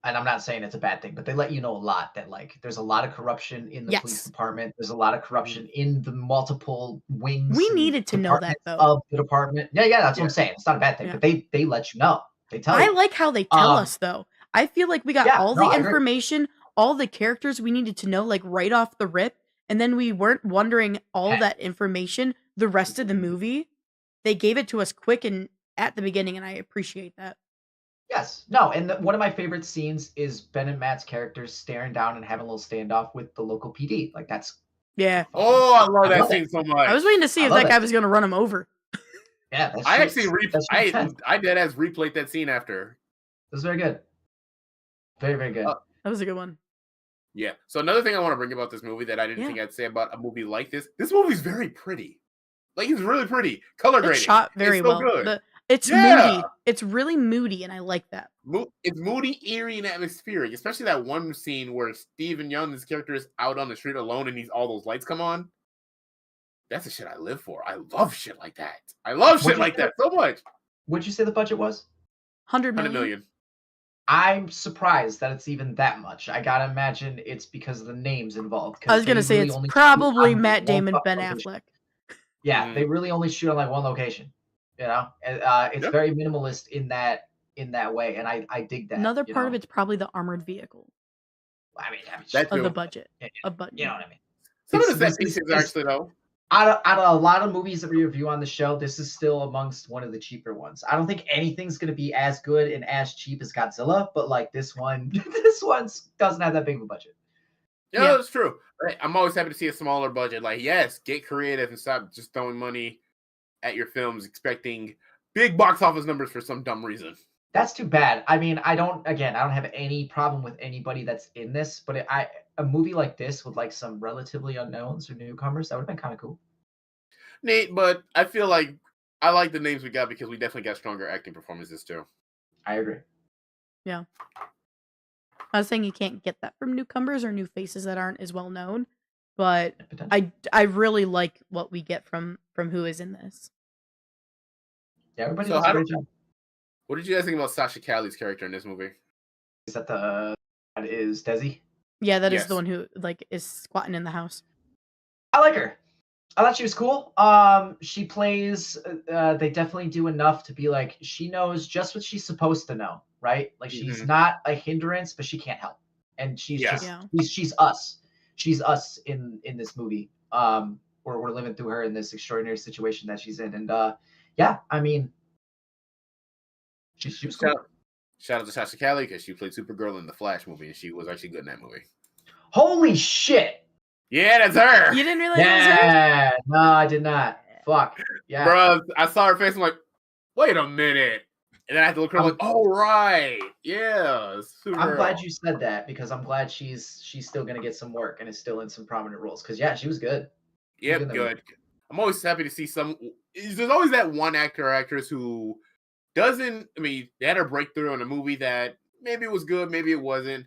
Speaker 2: and I'm not saying it's a bad thing, but they let you know a lot that like there's a lot of corruption in the police department. There's a lot of corruption in the multiple wings.
Speaker 1: We needed to know that though.
Speaker 2: Of the department. Yeah, that's what I'm saying. It's not a bad thing, but they let you know. They tell you.
Speaker 1: I like how they tell us though. I feel like we got all the information, all the characters we needed to know, like right off the rip, and then we weren't wondering all that information the rest of the movie. They gave it to us quick and at the beginning, and I appreciate that.
Speaker 2: Yes. No, and one of my favorite scenes is Ben and Matt's characters staring down and having a little standoff with the local PD. Like that's
Speaker 3: Oh, I love that scene so much.
Speaker 1: I was waiting to see if that guy was going to run him over.
Speaker 2: Yeah,
Speaker 3: I actually I did as replayed that scene after.
Speaker 2: It was very good. Very, very good.
Speaker 1: That was a good one.
Speaker 3: Yeah. So another thing I want to bring about this movie that I didn't think I'd say about a movie like this. This movie's very pretty. Like it's really pretty. Color grading.
Speaker 1: It's shot very well.
Speaker 3: Good.
Speaker 1: It's moody. It's really moody, and I like that.
Speaker 3: It's moody, eerie, and atmospheric. Especially that one scene where Stephen Young's character is out on the street alone, and all those lights come on. That's the shit I live for. I love shit like that. I love shit like that so much.
Speaker 2: What'd you say the budget was?
Speaker 1: 100 million.
Speaker 2: I'm surprised that it's even that much. I gotta imagine it's because of the names involved.
Speaker 1: I was gonna say it's probably Matt Damon, Ben Affleck.
Speaker 2: Yeah, they really only shoot on like one location. You know, it's very minimalist in that way, and I dig that.
Speaker 1: Another part of it's probably the armored vehicle.
Speaker 2: I mean
Speaker 1: that's of the budget.
Speaker 2: You know what I mean?
Speaker 3: Some of the set pieces actually though.
Speaker 2: Out of a lot of movies that we review on the show, this is still amongst one of the cheaper ones. I don't think anything's going to be as good and as cheap as Godzilla, but like this one doesn't have that big of a budget.
Speaker 3: Yeah, that's true. I'm always happy to see a smaller budget. Like, yes, get creative and stop just throwing money at your films expecting big box office numbers for some dumb reason.
Speaker 2: That's too bad. I mean, I don't have any problem with anybody that's in this, but a movie like this with like some relatively unknowns or newcomers, that would have been kind of cool.
Speaker 3: Nate, but I feel like I like the names we got because we definitely got stronger acting performances too.
Speaker 2: I agree.
Speaker 1: Yeah. I was saying you can't get that from newcomers or new faces that aren't as well known, but I really like what we get from who is in this.
Speaker 2: Yeah, everybody does a great job.
Speaker 3: What did you guys think about Sasha Calle's character in this movie?
Speaker 2: Is that that is Desi?
Speaker 1: Yeah, that is the one who like is squatting in the house.
Speaker 2: I like her. I thought she was cool. She plays. They definitely do enough to be like she knows just what she's supposed to know. right? Like she's
Speaker 3: Mhm.
Speaker 2: not a hindrance, but she can't help, and she's
Speaker 3: Yeah.
Speaker 2: just
Speaker 1: Yeah.
Speaker 2: she's us. She's us in this movie. Where we're living through her in this extraordinary situation that she's in, and yeah, I mean, she was
Speaker 3: Shout
Speaker 2: cool.
Speaker 3: out, shout out to Sasha Cali because she played Supergirl in the Flash movie, and she was actually good in that movie.
Speaker 2: Holy shit!
Speaker 3: Yeah, that's her.
Speaker 1: You didn't realize it was her?
Speaker 2: Yeah, no, I did not. Fuck. Yeah.
Speaker 3: Bro, I saw her face. I'm like, wait a minute. And then I had to look at her like, oh, right. Yeah.
Speaker 2: I'm glad
Speaker 3: Supergirl.
Speaker 2: you said that because I'm glad she's still gonna get some work and is still in some prominent roles. Because yeah, she was good. She was good in
Speaker 3: Yep,
Speaker 2: that movie.
Speaker 3: good. I'm always happy to see some. There's always that one actor or actress who doesn't. I mean, they had a breakthrough in a movie that maybe it was good, maybe it wasn't.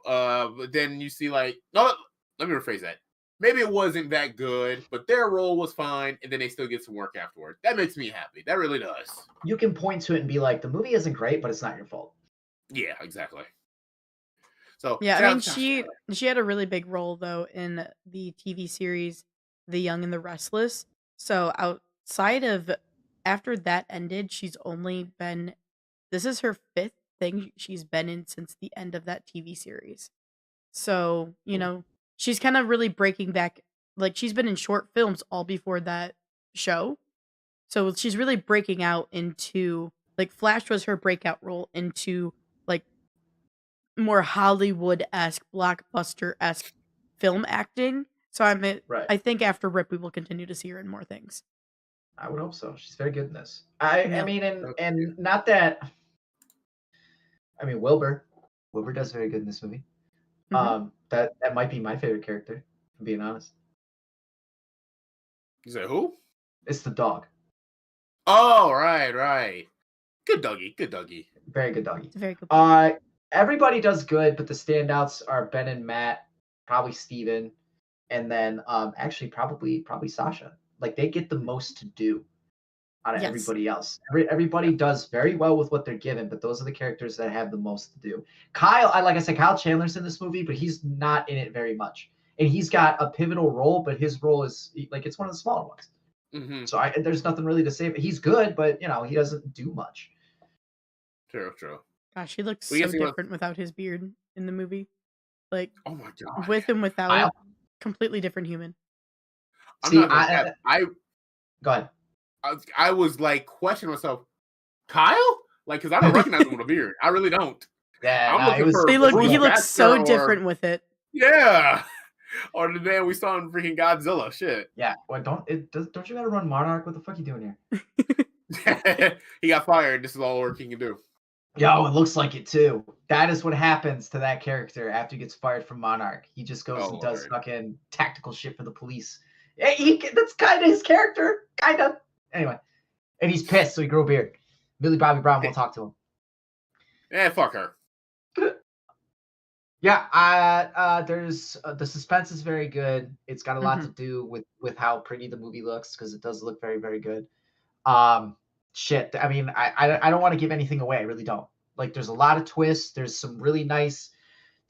Speaker 3: But then you see like, no, let me rephrase that. Maybe it wasn't that good, but their role was fine, and then they still get some work afterward. That makes me happy. That really does.
Speaker 2: You can point to it and be like, the movie isn't great, but it's not your fault.
Speaker 3: Yeah, exactly. So
Speaker 1: Yeah, I
Speaker 3: shout
Speaker 1: mean
Speaker 3: out to Sasha
Speaker 1: she
Speaker 3: Cali.
Speaker 1: she had a really big role though in the TV series The Young and the Restless. So outside of after that ended, she's only been this is her fifth thing she's been in since the end of that TV series. So, she's kind of really breaking back like she's been in short films all before that show. So she's really breaking out into like Flash was her breakout role into like more Hollywood-esque, blockbuster-esque film acting. So
Speaker 2: Right.
Speaker 1: I think after Rip we will continue to see her in more things.
Speaker 2: I would hope so. She's very good in this. I
Speaker 1: Yep.
Speaker 2: mean, and not that. I mean, Wilbur does very good in this movie.
Speaker 1: Mhm.
Speaker 2: That might be my favorite character. If I'm being honest,
Speaker 3: You said who?
Speaker 2: it's the dog.
Speaker 3: Oh, right. Good doggy.
Speaker 2: Very good doggy.
Speaker 1: It's a very good point.
Speaker 2: Everybody does good, but the standouts are Ben and Matt, probably Steven, and then actually probably Sasha. Like they get the most to do out of
Speaker 1: Yes.
Speaker 2: everybody else. Everybody does very well with what they're given, but those are the characters that have the most to do. Like I said, Kyle Chandler's in this movie, but he's not in it very much. And he's got a pivotal role, but his role is like it's one of the smaller ones.
Speaker 3: Mm-hmm.
Speaker 2: So there's nothing really to say. But he's good, but he doesn't do much.
Speaker 3: True.
Speaker 1: Gosh, he looks
Speaker 3: We
Speaker 1: so
Speaker 3: can see what.
Speaker 1: different without his beard in the movie. Like
Speaker 3: Oh my god.
Speaker 1: with and
Speaker 2: I
Speaker 1: without, completely different human.
Speaker 3: I'm
Speaker 2: see.
Speaker 3: not gonna cap.
Speaker 2: Go ahead.
Speaker 3: I was like questioning myself, Kyle? Like, because I don't recognize him with a beard. I really don't.
Speaker 2: Yeah,
Speaker 3: I'm looking for
Speaker 1: He
Speaker 3: Bruce
Speaker 1: looks
Speaker 3: Baxter
Speaker 1: so different with it.
Speaker 3: Yeah. Or the man we saw in freaking Godzilla. Shit.
Speaker 2: Yeah. Well, don't you gotta run Monarch? What the fuck are you doing
Speaker 3: He got fired. This is all work he can do.
Speaker 2: here? Yo, it looks like it too. That is what happens to that character after he gets fired from Monarch. He just goes and does fucking tactical shit for the police. That's kind of his character, kind of. Anyway, and he's pissed, so he grew a beard. Millie Bobby Brown won't talk to him.
Speaker 3: Fuck her.
Speaker 2: Yeah, there's the suspense is very good. It's got a lot to
Speaker 1: Mhm.
Speaker 2: do with how pretty the movie looks because it does look very, very good. Shit. I mean, I don't want to give anything away. I really don't. Like, there's a lot of twists. There's some really nice.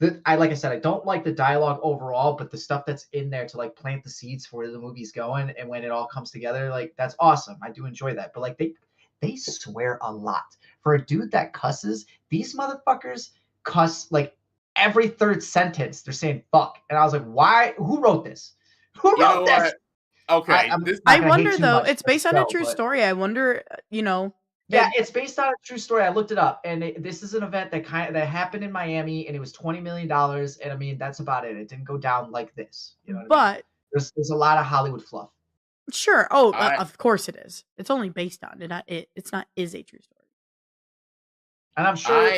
Speaker 2: Like I said, I don't like the dialogue overall, but the stuff that's in there to like plant the seeds for where the movie's going, and when it all comes together, like that's awesome. I do enjoy that. But like they swear a lot for a dude that cusses. These motherfuckers cuss like every third sentence. They're saying fuck, and I was like, why? Who wrote this? Who
Speaker 3: You know
Speaker 2: wrote this?
Speaker 3: what? Okay.
Speaker 2: I'm
Speaker 3: This
Speaker 2: not
Speaker 1: I
Speaker 2: gonna hate
Speaker 1: wonder
Speaker 2: too
Speaker 1: though,
Speaker 2: much
Speaker 1: it's
Speaker 2: for the
Speaker 1: based on a
Speaker 2: show,
Speaker 1: true
Speaker 2: but-
Speaker 1: story. I wonder,
Speaker 2: Yeah, it's based on a true story. I looked it up, and this is an event that happened in Miami, and it was $20 million. And I mean, that's about it. It didn't go down like this. You know what I mean?
Speaker 1: but
Speaker 2: There's a lot of Hollywood fluff,
Speaker 1: sure. Oh,
Speaker 3: I-
Speaker 1: of course it is. It's only based on it. It's not is a true story.
Speaker 2: and I'm sure.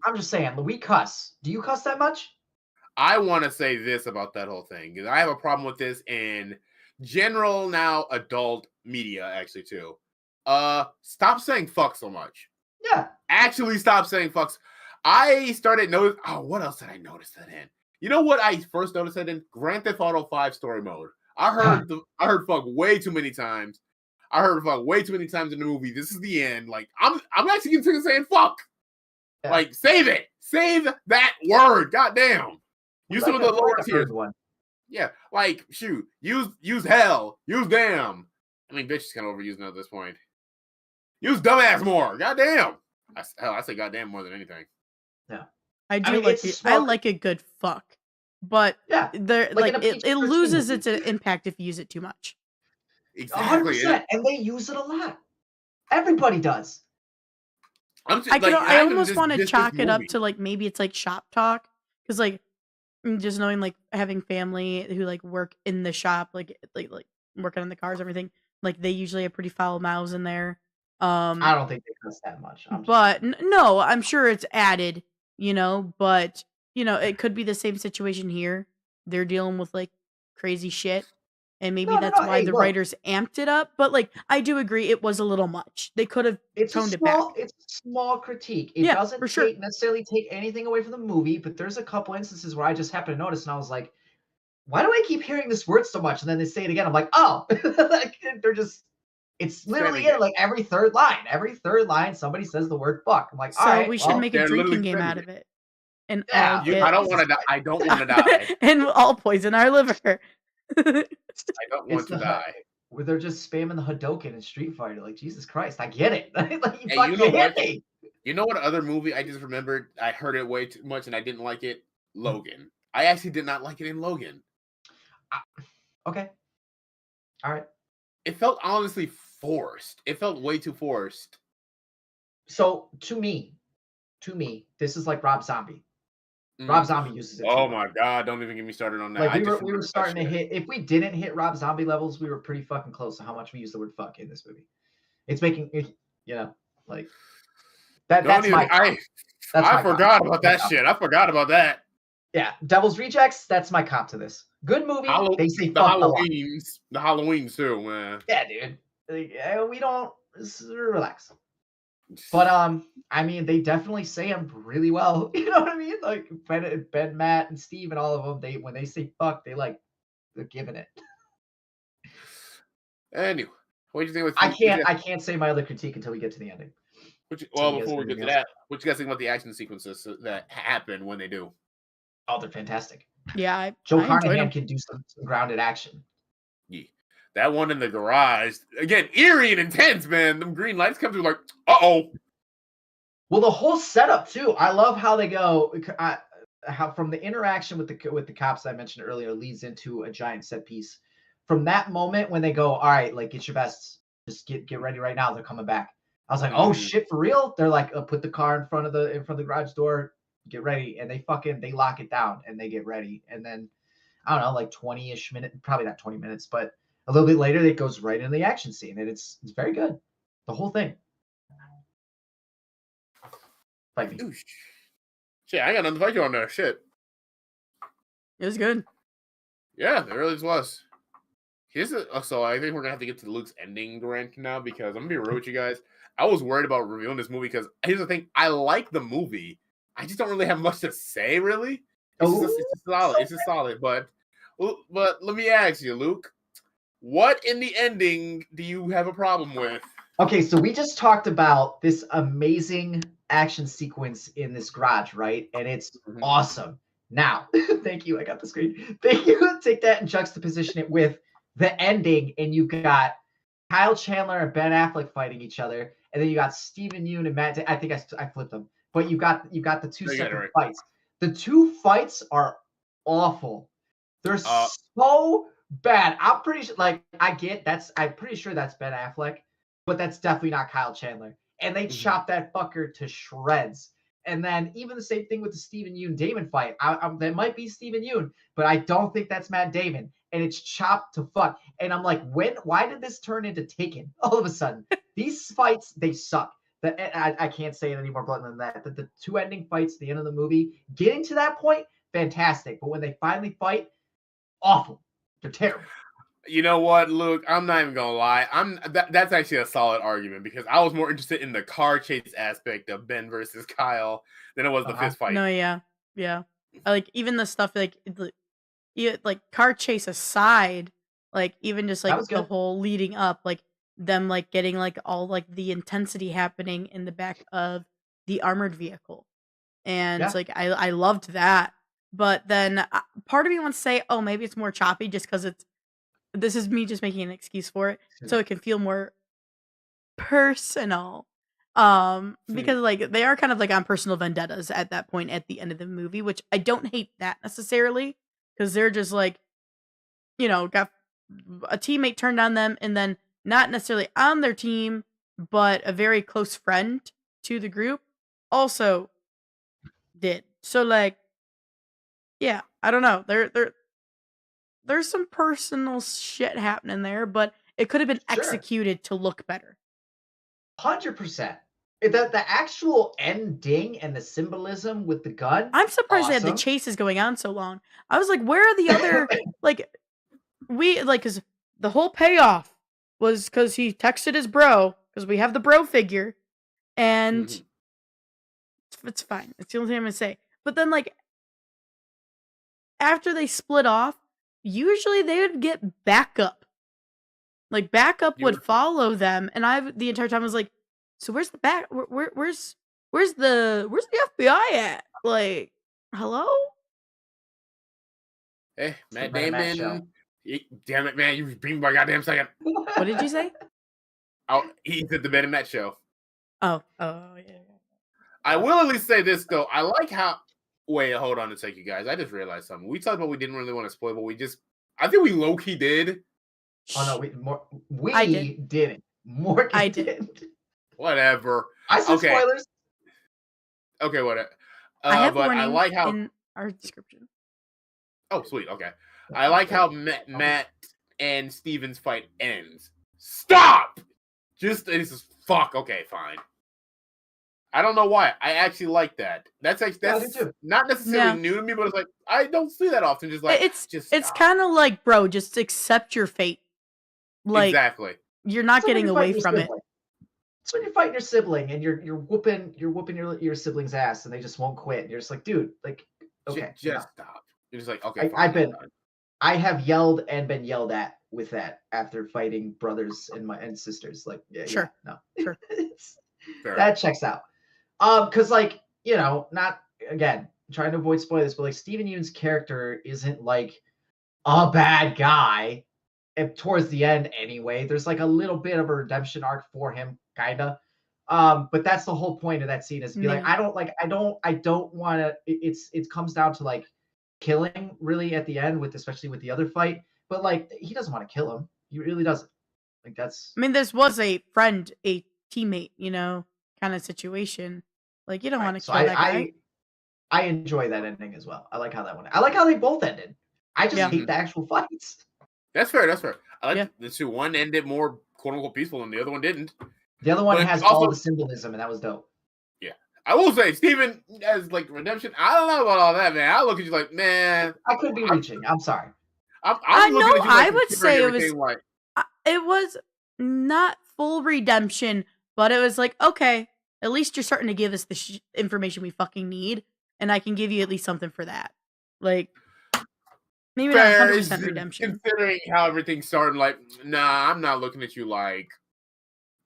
Speaker 2: I'm just saying, we cuss. Do you cuss that much?
Speaker 3: I want to say this about that whole thing because I have a problem with this in general now adult media actually too. Stop saying fuck so much.
Speaker 2: Yeah.
Speaker 3: Actually stop saying fucks. I started notice. Oh, what else did I notice that in? You know what I first noticed that in? Grand Theft Auto 5 story mode. I heard fuck way too many times. I heard fuck way too many times in the movie. This is the end. Like I'm actually getting sick of saying fuck.
Speaker 2: Yeah.
Speaker 3: Like save it. Save that word. Goddamn. Use some of the lower tiers.
Speaker 2: One.
Speaker 3: Yeah, like shoot, use hell, use damn. I mean, bitch is kind of overused now at this point. Use dumbass more. Goddamn. I say goddamn more than anything.
Speaker 2: Yeah.
Speaker 1: I
Speaker 2: I
Speaker 1: do
Speaker 2: mean,
Speaker 1: like
Speaker 2: it's a
Speaker 1: it. I
Speaker 2: small,
Speaker 1: like a good fuck, but
Speaker 2: yeah,
Speaker 1: there
Speaker 2: like in
Speaker 1: like
Speaker 2: a
Speaker 1: it
Speaker 2: PG-13
Speaker 1: loses
Speaker 2: movie.
Speaker 1: its impact if you use it too much.
Speaker 3: Exactly.
Speaker 2: 100%, and they use it a lot. Everybody does.
Speaker 3: I'm just, like,
Speaker 1: I
Speaker 3: not even
Speaker 1: almost want to
Speaker 3: this
Speaker 1: chalk it up
Speaker 3: movie.
Speaker 1: to like maybe it's like shop talk because like just knowing like having family who like work in the shop like working on the cars and everything like they usually have pretty foul mouths in there.
Speaker 2: I
Speaker 1: Um,
Speaker 2: don't think they cuss that much. I'm just
Speaker 1: but
Speaker 2: saying.
Speaker 1: no, I'm sure it's added, but it could be the same situation here. They're dealing with like crazy shit and maybe
Speaker 2: No, no,
Speaker 1: that's
Speaker 2: no.
Speaker 1: why
Speaker 2: Hey,
Speaker 1: the
Speaker 2: look,
Speaker 1: writers amped it up, but like I do agree it was a little much. They could have toned it back.
Speaker 2: it's a small critique. It
Speaker 1: Yeah,
Speaker 2: doesn't
Speaker 1: for sure.
Speaker 2: necessarily take anything away from the movie, but there's a couple instances where I just happened to notice, and I was like, why do I keep hearing this word so much? And then they say it again. I'm like, oh, like, they're just. It's literally
Speaker 3: Spamming
Speaker 2: in
Speaker 3: it.
Speaker 2: like every third line. Every third line, somebody says the word fuck. I'm like, all
Speaker 1: So
Speaker 2: right,
Speaker 1: we should
Speaker 2: well,
Speaker 1: make a
Speaker 3: They're literally
Speaker 1: drinking game
Speaker 3: spamming
Speaker 1: out
Speaker 3: it.
Speaker 1: of it and all
Speaker 2: yeah, like
Speaker 1: get
Speaker 2: Jesus Christ.
Speaker 3: I don't want to die.
Speaker 1: and we'll all poison our liver.
Speaker 3: I don't
Speaker 2: It's
Speaker 3: want to
Speaker 2: the
Speaker 3: die.
Speaker 2: where they're just spamming the Hadoken in Street Fighter. Like Jesus Christ, I get it. Like you
Speaker 3: Hey,
Speaker 2: fuck,
Speaker 3: you know
Speaker 2: you hit
Speaker 3: what?
Speaker 2: me.
Speaker 3: You know what other movie I just remembered? I heard it way too much and I didn't like it. Logan. I actually did not like it in Logan.
Speaker 2: Okay, all right.
Speaker 3: It felt honestly forced. It felt way too forced.
Speaker 2: So to me, this is like Rob Zombie. Rob
Speaker 3: Mm.
Speaker 2: Zombie uses it too
Speaker 3: Oh
Speaker 2: much.
Speaker 3: my god! Don't even get me started on that.
Speaker 2: Like
Speaker 3: I just
Speaker 2: we were
Speaker 3: remembered that
Speaker 2: starting to
Speaker 3: shit.
Speaker 2: hit. If we didn't hit Rob Zombie levels, we were pretty fucking close to how much we use the word fuck in this movie. It's making like that.
Speaker 3: Don't
Speaker 2: That's
Speaker 3: even.
Speaker 2: my comp. That's
Speaker 3: I
Speaker 2: my comp.
Speaker 3: forgot about
Speaker 2: My
Speaker 3: that
Speaker 2: comp.
Speaker 3: shit. I forgot about that.
Speaker 2: Yeah, Devil's Rejects. That's my comp to this. Good movie. They say
Speaker 3: The
Speaker 2: fuck a lot.
Speaker 3: Halloweens too, man.
Speaker 2: Yeah, dude. Like, we don't relax. But I mean, they definitely say them really well. You know what I mean? Like Ben, Matt, and Steve, and all of them. They when they say fuck, they're giving it.
Speaker 3: Anyway, what do you think?
Speaker 2: I can't say my other critique until we get to the ending. So you guys
Speaker 3: Before
Speaker 2: have
Speaker 3: we get
Speaker 2: anything
Speaker 3: to
Speaker 2: else?
Speaker 3: that, what you guys think about the action sequences that happen when they do?
Speaker 2: Oh, they're fantastic.
Speaker 1: Yeah,
Speaker 2: Joe
Speaker 1: I enjoyed
Speaker 2: Carnahan
Speaker 1: them.
Speaker 2: can do some grounded action.
Speaker 3: Yeah. That one in the garage, again, eerie and intense, man. Them green lights come through like, uh-oh.
Speaker 2: Well, the whole setup too. I love how they go. How from the interaction with the cops I mentioned earlier leads into a giant set piece. From that moment when they go, all right, like get your vests, just get ready right now. They're coming back. I was like, oh shit, for real? They're like, put the car in front of the garage door, get ready, and they lock it down and they get ready, and then I don't know, like 20-ish minutes, probably not 20 minutes, but a little bit later, it goes right into the action scene, and it's very good. The whole thing. Fight me.
Speaker 3: Ooh, shit, I got nothing to fight you on there. Shit.
Speaker 1: It was good.
Speaker 3: Yeah, it really was. So I think we're gonna have to get to Luke's ending rant now because I'm gonna be real with you guys. I was worried about reviewing this movie because here's the thing: I like the movie. I just don't really have much to say, really. It's just solid. It's just solid. But let me ask you, Luke, what in the ending do you have a problem with?
Speaker 2: Okay, so we just talked about this amazing action sequence in this garage, right? And it's awesome. Now, thank you. I got the screen. Thank you. Take that and juxtaposition it with the ending, and you got Kyle Chandler and Ben Affleck fighting each other, and then you got Steven Yeun and Matt. I think I flipped them, but you got the two separate fights. The two fights are awful. They're so bad. I'm pretty sure. Like I'm pretty sure that's Ben Affleck, but that's definitely not Kyle Chandler. And they chop that fucker to shreds. And then even the same thing with the Steven Yeun Damon fight. That might be Steven Yeun, but I don't think that's Matt Damon. And it's chopped to fuck. And I'm like, why did this turn into Taken all of a sudden? These fights, they suck. I can't say it any more blunt than that. The two ending fights at the end of the movie, getting to that point, fantastic. But when they finally fight, awful. They're terrible.
Speaker 3: You know what, Luke? I'm not even gonna lie. That's actually a solid argument because I was more interested in the car chase aspect of Ben versus Kyle than it was the fist fight.
Speaker 1: No, yeah. Like even the stuff like car chase aside, like even just like the whole leading up, like them like getting like all like the intensity happening in the back of the armored vehicle, and like I loved that. But then part of me wants to say, oh, maybe it's more choppy just because this is me just making an excuse for it, so it can feel more personal. Because like they are kind of like on personal vendettas at that point at the end of the movie, which I don't hate that necessarily because they're just like, got a teammate turned on them and then not necessarily on their team, but a very close friend to the group also did. So like, yeah, I don't know. There's some personal shit happening there, but it could have been
Speaker 2: Sure.
Speaker 1: executed to look better.
Speaker 2: 100%. The actual ending and the symbolism with the gun,
Speaker 1: I'm surprised they had the
Speaker 2: awesome.
Speaker 1: chases going on so long. I was like, where are the other like because the whole payoff was because he texted his bro because we have the bro figure and it's fine. It's the only thing I'm gonna say. But then like after they split off, usually they would get backup. Like backup would follow them, and I the entire time was like, so where's the back? Where's the FBI at? Like, hello?
Speaker 3: Hey, Matt
Speaker 2: Ben and Matt show.
Speaker 3: Damon. Damn it, man! You beat me by a goddamn second.
Speaker 1: What did you say?
Speaker 3: Oh, he said the Ben and Matt show.
Speaker 1: Oh, yeah.
Speaker 3: I will at least say this though. I like how. Wait, hold on a sec, you guys. I just realized something. We talked about we didn't really want to spoil, but I think we low key did.
Speaker 2: Oh no, we didn't. Morgan
Speaker 1: I did.
Speaker 2: didn't.
Speaker 3: Whatever.
Speaker 2: I said
Speaker 3: Okay.
Speaker 2: spoilers.
Speaker 3: Okay, whatever.
Speaker 1: I have
Speaker 3: but
Speaker 1: warning
Speaker 3: I like how
Speaker 1: in our description.
Speaker 3: Oh, sweet. Okay. I like how Matt and Steven's fight ends. Stop! This is fuck. Okay, fine. I don't know why. I actually like that. That's not necessarily new to me, but it's like I don't see that often. Just like
Speaker 1: it's kind of like, bro, just accept your fate. Like
Speaker 3: exactly.
Speaker 1: You're not getting away from it.
Speaker 2: It's when you're fighting your sibling and you're whooping your sibling's ass and they just won't quit. And you're just like, dude, like, okay,
Speaker 3: just stop. You're just like, okay.
Speaker 2: I have yelled and been yelled at with that after fighting brothers and sisters. Like,
Speaker 1: sure.
Speaker 2: That checks out. Because like, not again trying to avoid spoilers, but like Steven Yeun's character isn't like a bad guy. Towards the end, anyway, there's like a little bit of a redemption arc for him, kinda. But that's the whole point of that scene is to be like, I don't want to. It comes down to like killing really at the end especially with the other fight. But like he doesn't want to kill him. He really doesn't. Like that's.
Speaker 1: I mean, this was a friend, a teammate, kind of situation. Like you don't want to kill that guy.
Speaker 2: I enjoy that ending as well. I like how that went. I like how they both ended. I just hate the actual fights.
Speaker 3: That's fair. I like the two. One ended more quote unquote peaceful, and the other one didn't.
Speaker 2: The other one has all the symbolism, and that was dope.
Speaker 3: Yeah, I will say Steven as like redemption. I don't know about all that, man. I look at you like, man.
Speaker 2: I could be reaching. I'm sorry.
Speaker 3: I'm looking at you like
Speaker 1: I would say it
Speaker 3: was
Speaker 1: was not full redemption, but it was like, okay, at least you're starting to give us the information we fucking need, and I can give you at least something for that. Like. Maybe not 100% redemption.
Speaker 3: Considering how everything started, like, nah, I'm not looking at you like.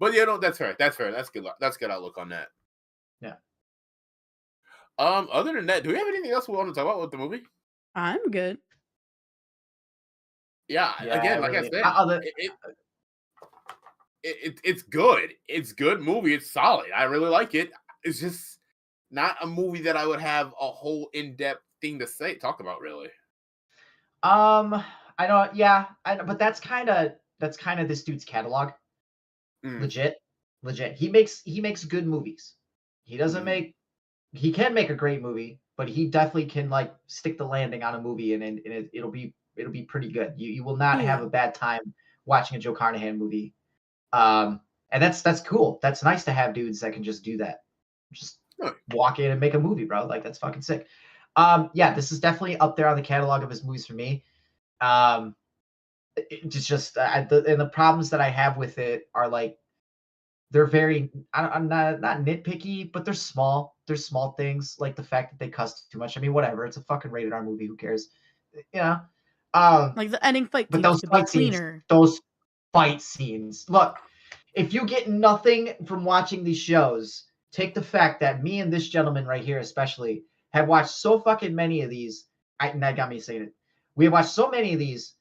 Speaker 3: But that's fair. That's fair. That's good. That's good outlook on that.
Speaker 2: Yeah.
Speaker 3: Other than that, do we have anything else we want to talk about with the movie?
Speaker 1: I'm good.
Speaker 3: Yeah. Again, like I said, it's good. It's good movie. It's solid. I really like it. It's just not a movie that I would have a whole in-depth thing to talk about, really.
Speaker 2: I don't. Yeah, but that's kind of this dude's catalog. Legit. He makes good movies. He doesn't make. He can make a great movie, but he definitely can like stick the landing on a movie, and it'll be pretty good. You will not have a bad time watching a Joe Carnahan movie. And that's cool. That's nice to have dudes that can just do that. Just walk in and make a movie, bro. Like that's fucking sick. Yeah, this is definitely up there on the catalog of his movies for me. It's just the problems that I have with it are like they're very I'm not nitpicky, but they're small. They're small things like the fact that they cuss too much. I mean, whatever. It's a fucking rated R movie. Who cares?
Speaker 1: Like the ending fight.
Speaker 2: But those fight scenes. Look, if you get nothing from watching these shows, take the fact that me and this gentleman right here, especially, have watched so fucking many of these. That got me saying it. We have watched so many of these,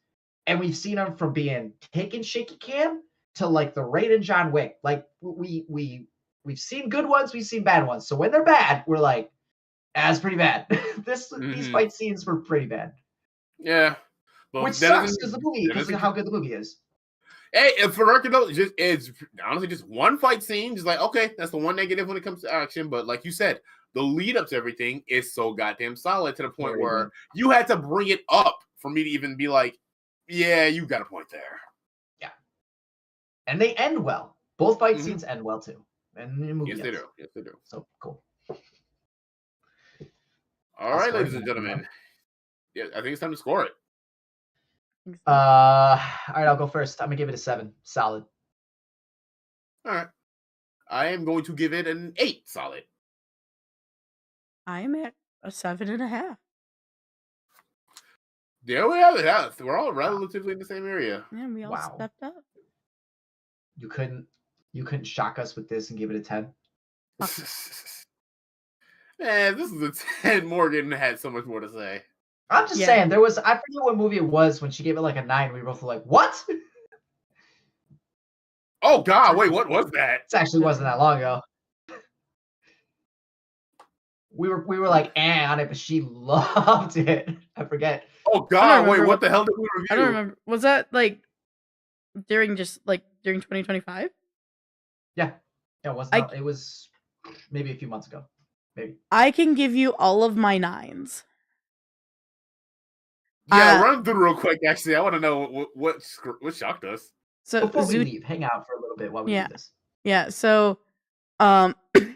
Speaker 2: and we've seen them from being taken shaky cam to like the rated John Wick. Like we We've seen good ones, we've seen bad ones. So when they're bad, we're like, that's pretty bad. These fight scenes were pretty bad.
Speaker 3: Yeah. Well,
Speaker 2: Which sucks because of how good the movie is.
Speaker 3: Hey, if for record though, it's honestly just one fight scene. Just like, okay, that's the one negative when it comes to action. But like you said, the lead up to everything is so goddamn solid to the point
Speaker 2: Very
Speaker 3: where
Speaker 2: good.
Speaker 3: you had to bring it up for me to even be like, yeah, you got a point there.
Speaker 2: Yeah. And they end well. Both fight scenes end well too. And the movie
Speaker 3: Yes, they do. Yes, they do.
Speaker 2: So cool.
Speaker 3: All right, ladies and gentlemen. Yeah, I think it's time to score it.
Speaker 2: All right, I'll go first. I'm gonna give it a 7. Solid.
Speaker 3: All right. I am going to give it an 8 solid.
Speaker 1: I am at a 7.5.
Speaker 3: There we have it. Yeah, we're all relatively in the same area.
Speaker 1: Yeah, we all stepped up.
Speaker 2: You couldn't shock us with this and give it a 10.
Speaker 3: Man, this is a 10. Morgan had so much more to say.
Speaker 2: I'm just saying, I forget what movie it was when she gave it like a 9. We both were like, what?
Speaker 3: Oh God, wait, what was that?
Speaker 2: It actually wasn't that long ago. We were like on it, but she loved it. I forget.
Speaker 3: Oh God, wait, what the hell did we review?
Speaker 1: I don't remember. Was that like during 2025?
Speaker 2: Yeah. It wasn't. It was maybe a few months ago. Maybe.
Speaker 1: I can give you all of my 9s.
Speaker 3: Yeah, run through real quick. Actually, I want to know what shocked us.
Speaker 1: So
Speaker 2: before we leave, hang out for a little bit while we do this.
Speaker 1: Yeah. So,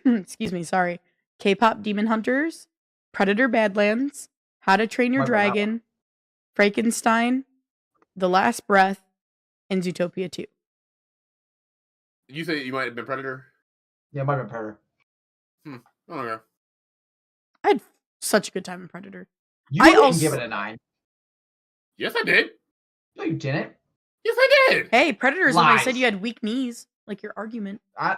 Speaker 1: excuse me. Sorry. K-pop Demon Hunters, Predator Badlands, How to Train Your Dragon, Frankenstein, The Last Breath, and Zootopia 2.
Speaker 3: You say you might have been Predator?
Speaker 2: Yeah, it might have been Predator.
Speaker 3: Oh yeah.
Speaker 1: I had such a good time in Predator.
Speaker 2: You didn't give it a 9.
Speaker 3: Yes, I did.
Speaker 2: No, you didn't.
Speaker 3: Yes, I did.
Speaker 1: Hey, Predator is when I said you had weak knees, like your argument.
Speaker 2: I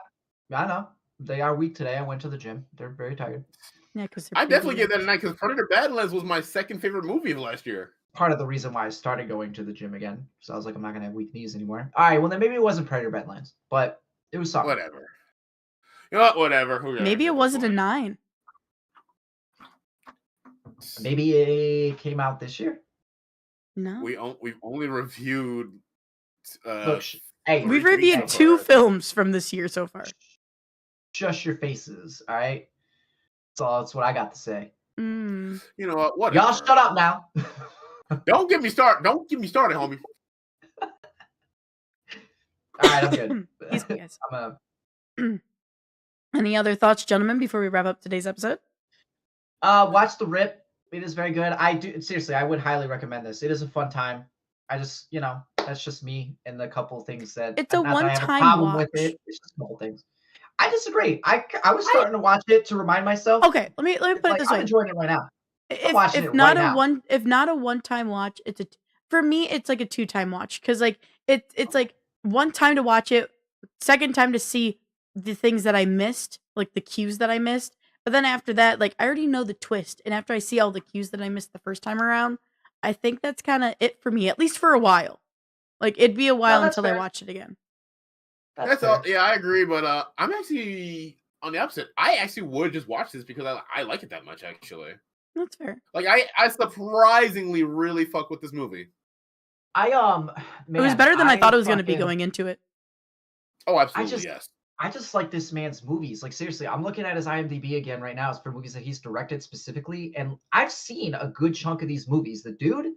Speaker 2: know. They are weak today. I went to the gym. They're very tired.
Speaker 1: Yeah, because
Speaker 3: I definitely give that a 9 because Predator Badlands was my second favorite movie of last year.
Speaker 2: Part of the reason why I started going to the gym again. So I was like, I'm not gonna have weak knees anymore. All right, well then maybe it wasn't Predator Badlands, but it was solid.
Speaker 3: Whatever. You know what? Whatever.
Speaker 1: Maybe it wasn't a 9.
Speaker 2: Maybe it came out this year.
Speaker 1: No.
Speaker 3: We've only reviewed.
Speaker 2: Look,
Speaker 1: we've reviewed 2 films from this year so far.
Speaker 2: Shush your faces, all right? That's what I got to say.
Speaker 3: You know what? Whatever.
Speaker 2: Y'all shut up now.
Speaker 3: Don't get me started. Don't get me started, homie.
Speaker 2: All right, I'm good.
Speaker 1: Yes. Any other thoughts, gentlemen, before we wrap up today's episode?
Speaker 2: Watch The Rip. It is very good. Seriously, I would highly recommend this. It is a fun time. I just, that's just me and the couple things that
Speaker 1: it's a one-time
Speaker 2: problem
Speaker 1: watch.
Speaker 2: with it. It's just a couple things. I disagree. I was starting to watch it to remind myself.
Speaker 1: Okay, let me put it this way.
Speaker 2: I'm enjoying it right now.
Speaker 1: If not a one-time watch, for me it's like a 2-time watch because like it's like one time to watch it, second time to see the things that I missed, like the cues that I missed. But then after that, like I already know the twist, and after I see all the cues that I missed the first time around, I think that's kind of it for me, at least for a while. Like it'd be a while until I watch it again.
Speaker 3: That's all. Yeah, I agree. But I'm actually on the opposite. I actually would just watch this because I like it that much. Actually,
Speaker 1: that's fair.
Speaker 3: Like I surprisingly really fuck with this movie.
Speaker 1: Man, it was better than I thought it was going to be going into it.
Speaker 3: Oh, absolutely, yes.
Speaker 2: I just like this man's movies. Like seriously, I'm looking at his IMDb again right now. It's for movies that he's directed specifically, and I've seen a good chunk of these movies. The dude,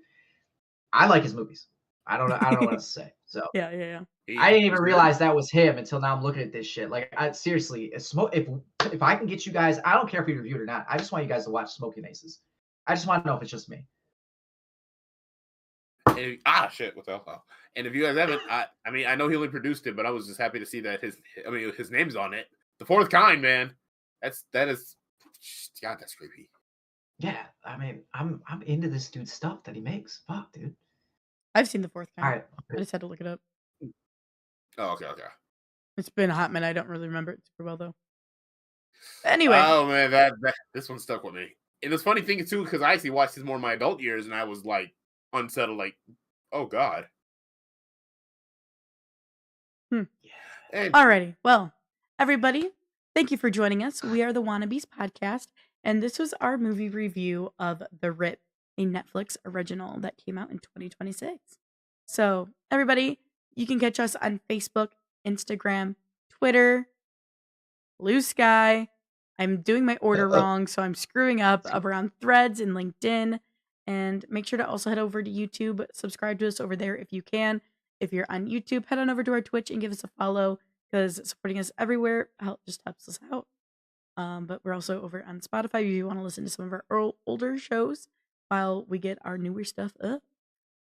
Speaker 2: I like his movies. I don't know what else to say. So
Speaker 1: yeah.
Speaker 2: I didn't even realize that was him until now. I'm looking at this shit. Like, seriously, if I can get you guys, I don't care if you review it or not. I just want you guys to watch Smoking Aces. I just want to know if it's just me.
Speaker 3: Shit! What the hell? And if you guys haven't, I know he only produced it, but I was just happy to see that his name's on it. The Fourth Kind, man. That is, God, that's creepy.
Speaker 2: Yeah, I mean, I'm into this dude's stuff that he makes. Fuck, dude.
Speaker 1: I've seen The Fourth Kind.
Speaker 2: All right,
Speaker 1: I just had to look it up.
Speaker 3: Oh, okay.
Speaker 1: It's been a hot minute. I don't really remember it super well though. Anyway.
Speaker 3: Oh man, that this one stuck with me. And the funny thing too, because I actually watched this more in my adult years, and I was like unsettled, like, oh God.
Speaker 1: Alrighty. Well, everybody, thank you for joining us. We are the Wannabes podcast, and this was our movie review of The Rip, a Netflix original that came out in 2026. So, everybody, you can catch us on Facebook, Instagram, Twitter, Blue Sky. I'm doing my order wrong, so I'm screwing up around Threads and LinkedIn. And make sure to also head over to YouTube. Subscribe to us over there if you can. If you're on YouTube, head on over to our Twitch and give us a follow because supporting us everywhere just helps us out. But we're also over on Spotify if you want to listen to some of our older shows while we get our newer stuff up.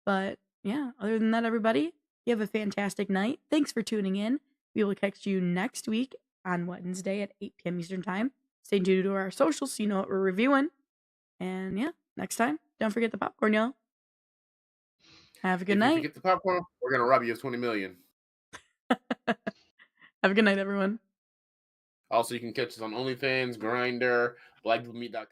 Speaker 1: But yeah, other than that, everybody, you have a fantastic night. Thanks for tuning in. We will catch you next week on Wednesday at 8 p.m. Eastern Time. Stay tuned to our socials so you know what we're reviewing. And yeah, next time, don't forget the popcorn, y'all. Have a good
Speaker 3: If you
Speaker 1: night.
Speaker 3: forget the popcorn, we're gonna rob you of 20 million.
Speaker 1: Have a good night, everyone.
Speaker 3: Also, you can catch us on OnlyFans, Grinder, BlackPeopleMeet.com.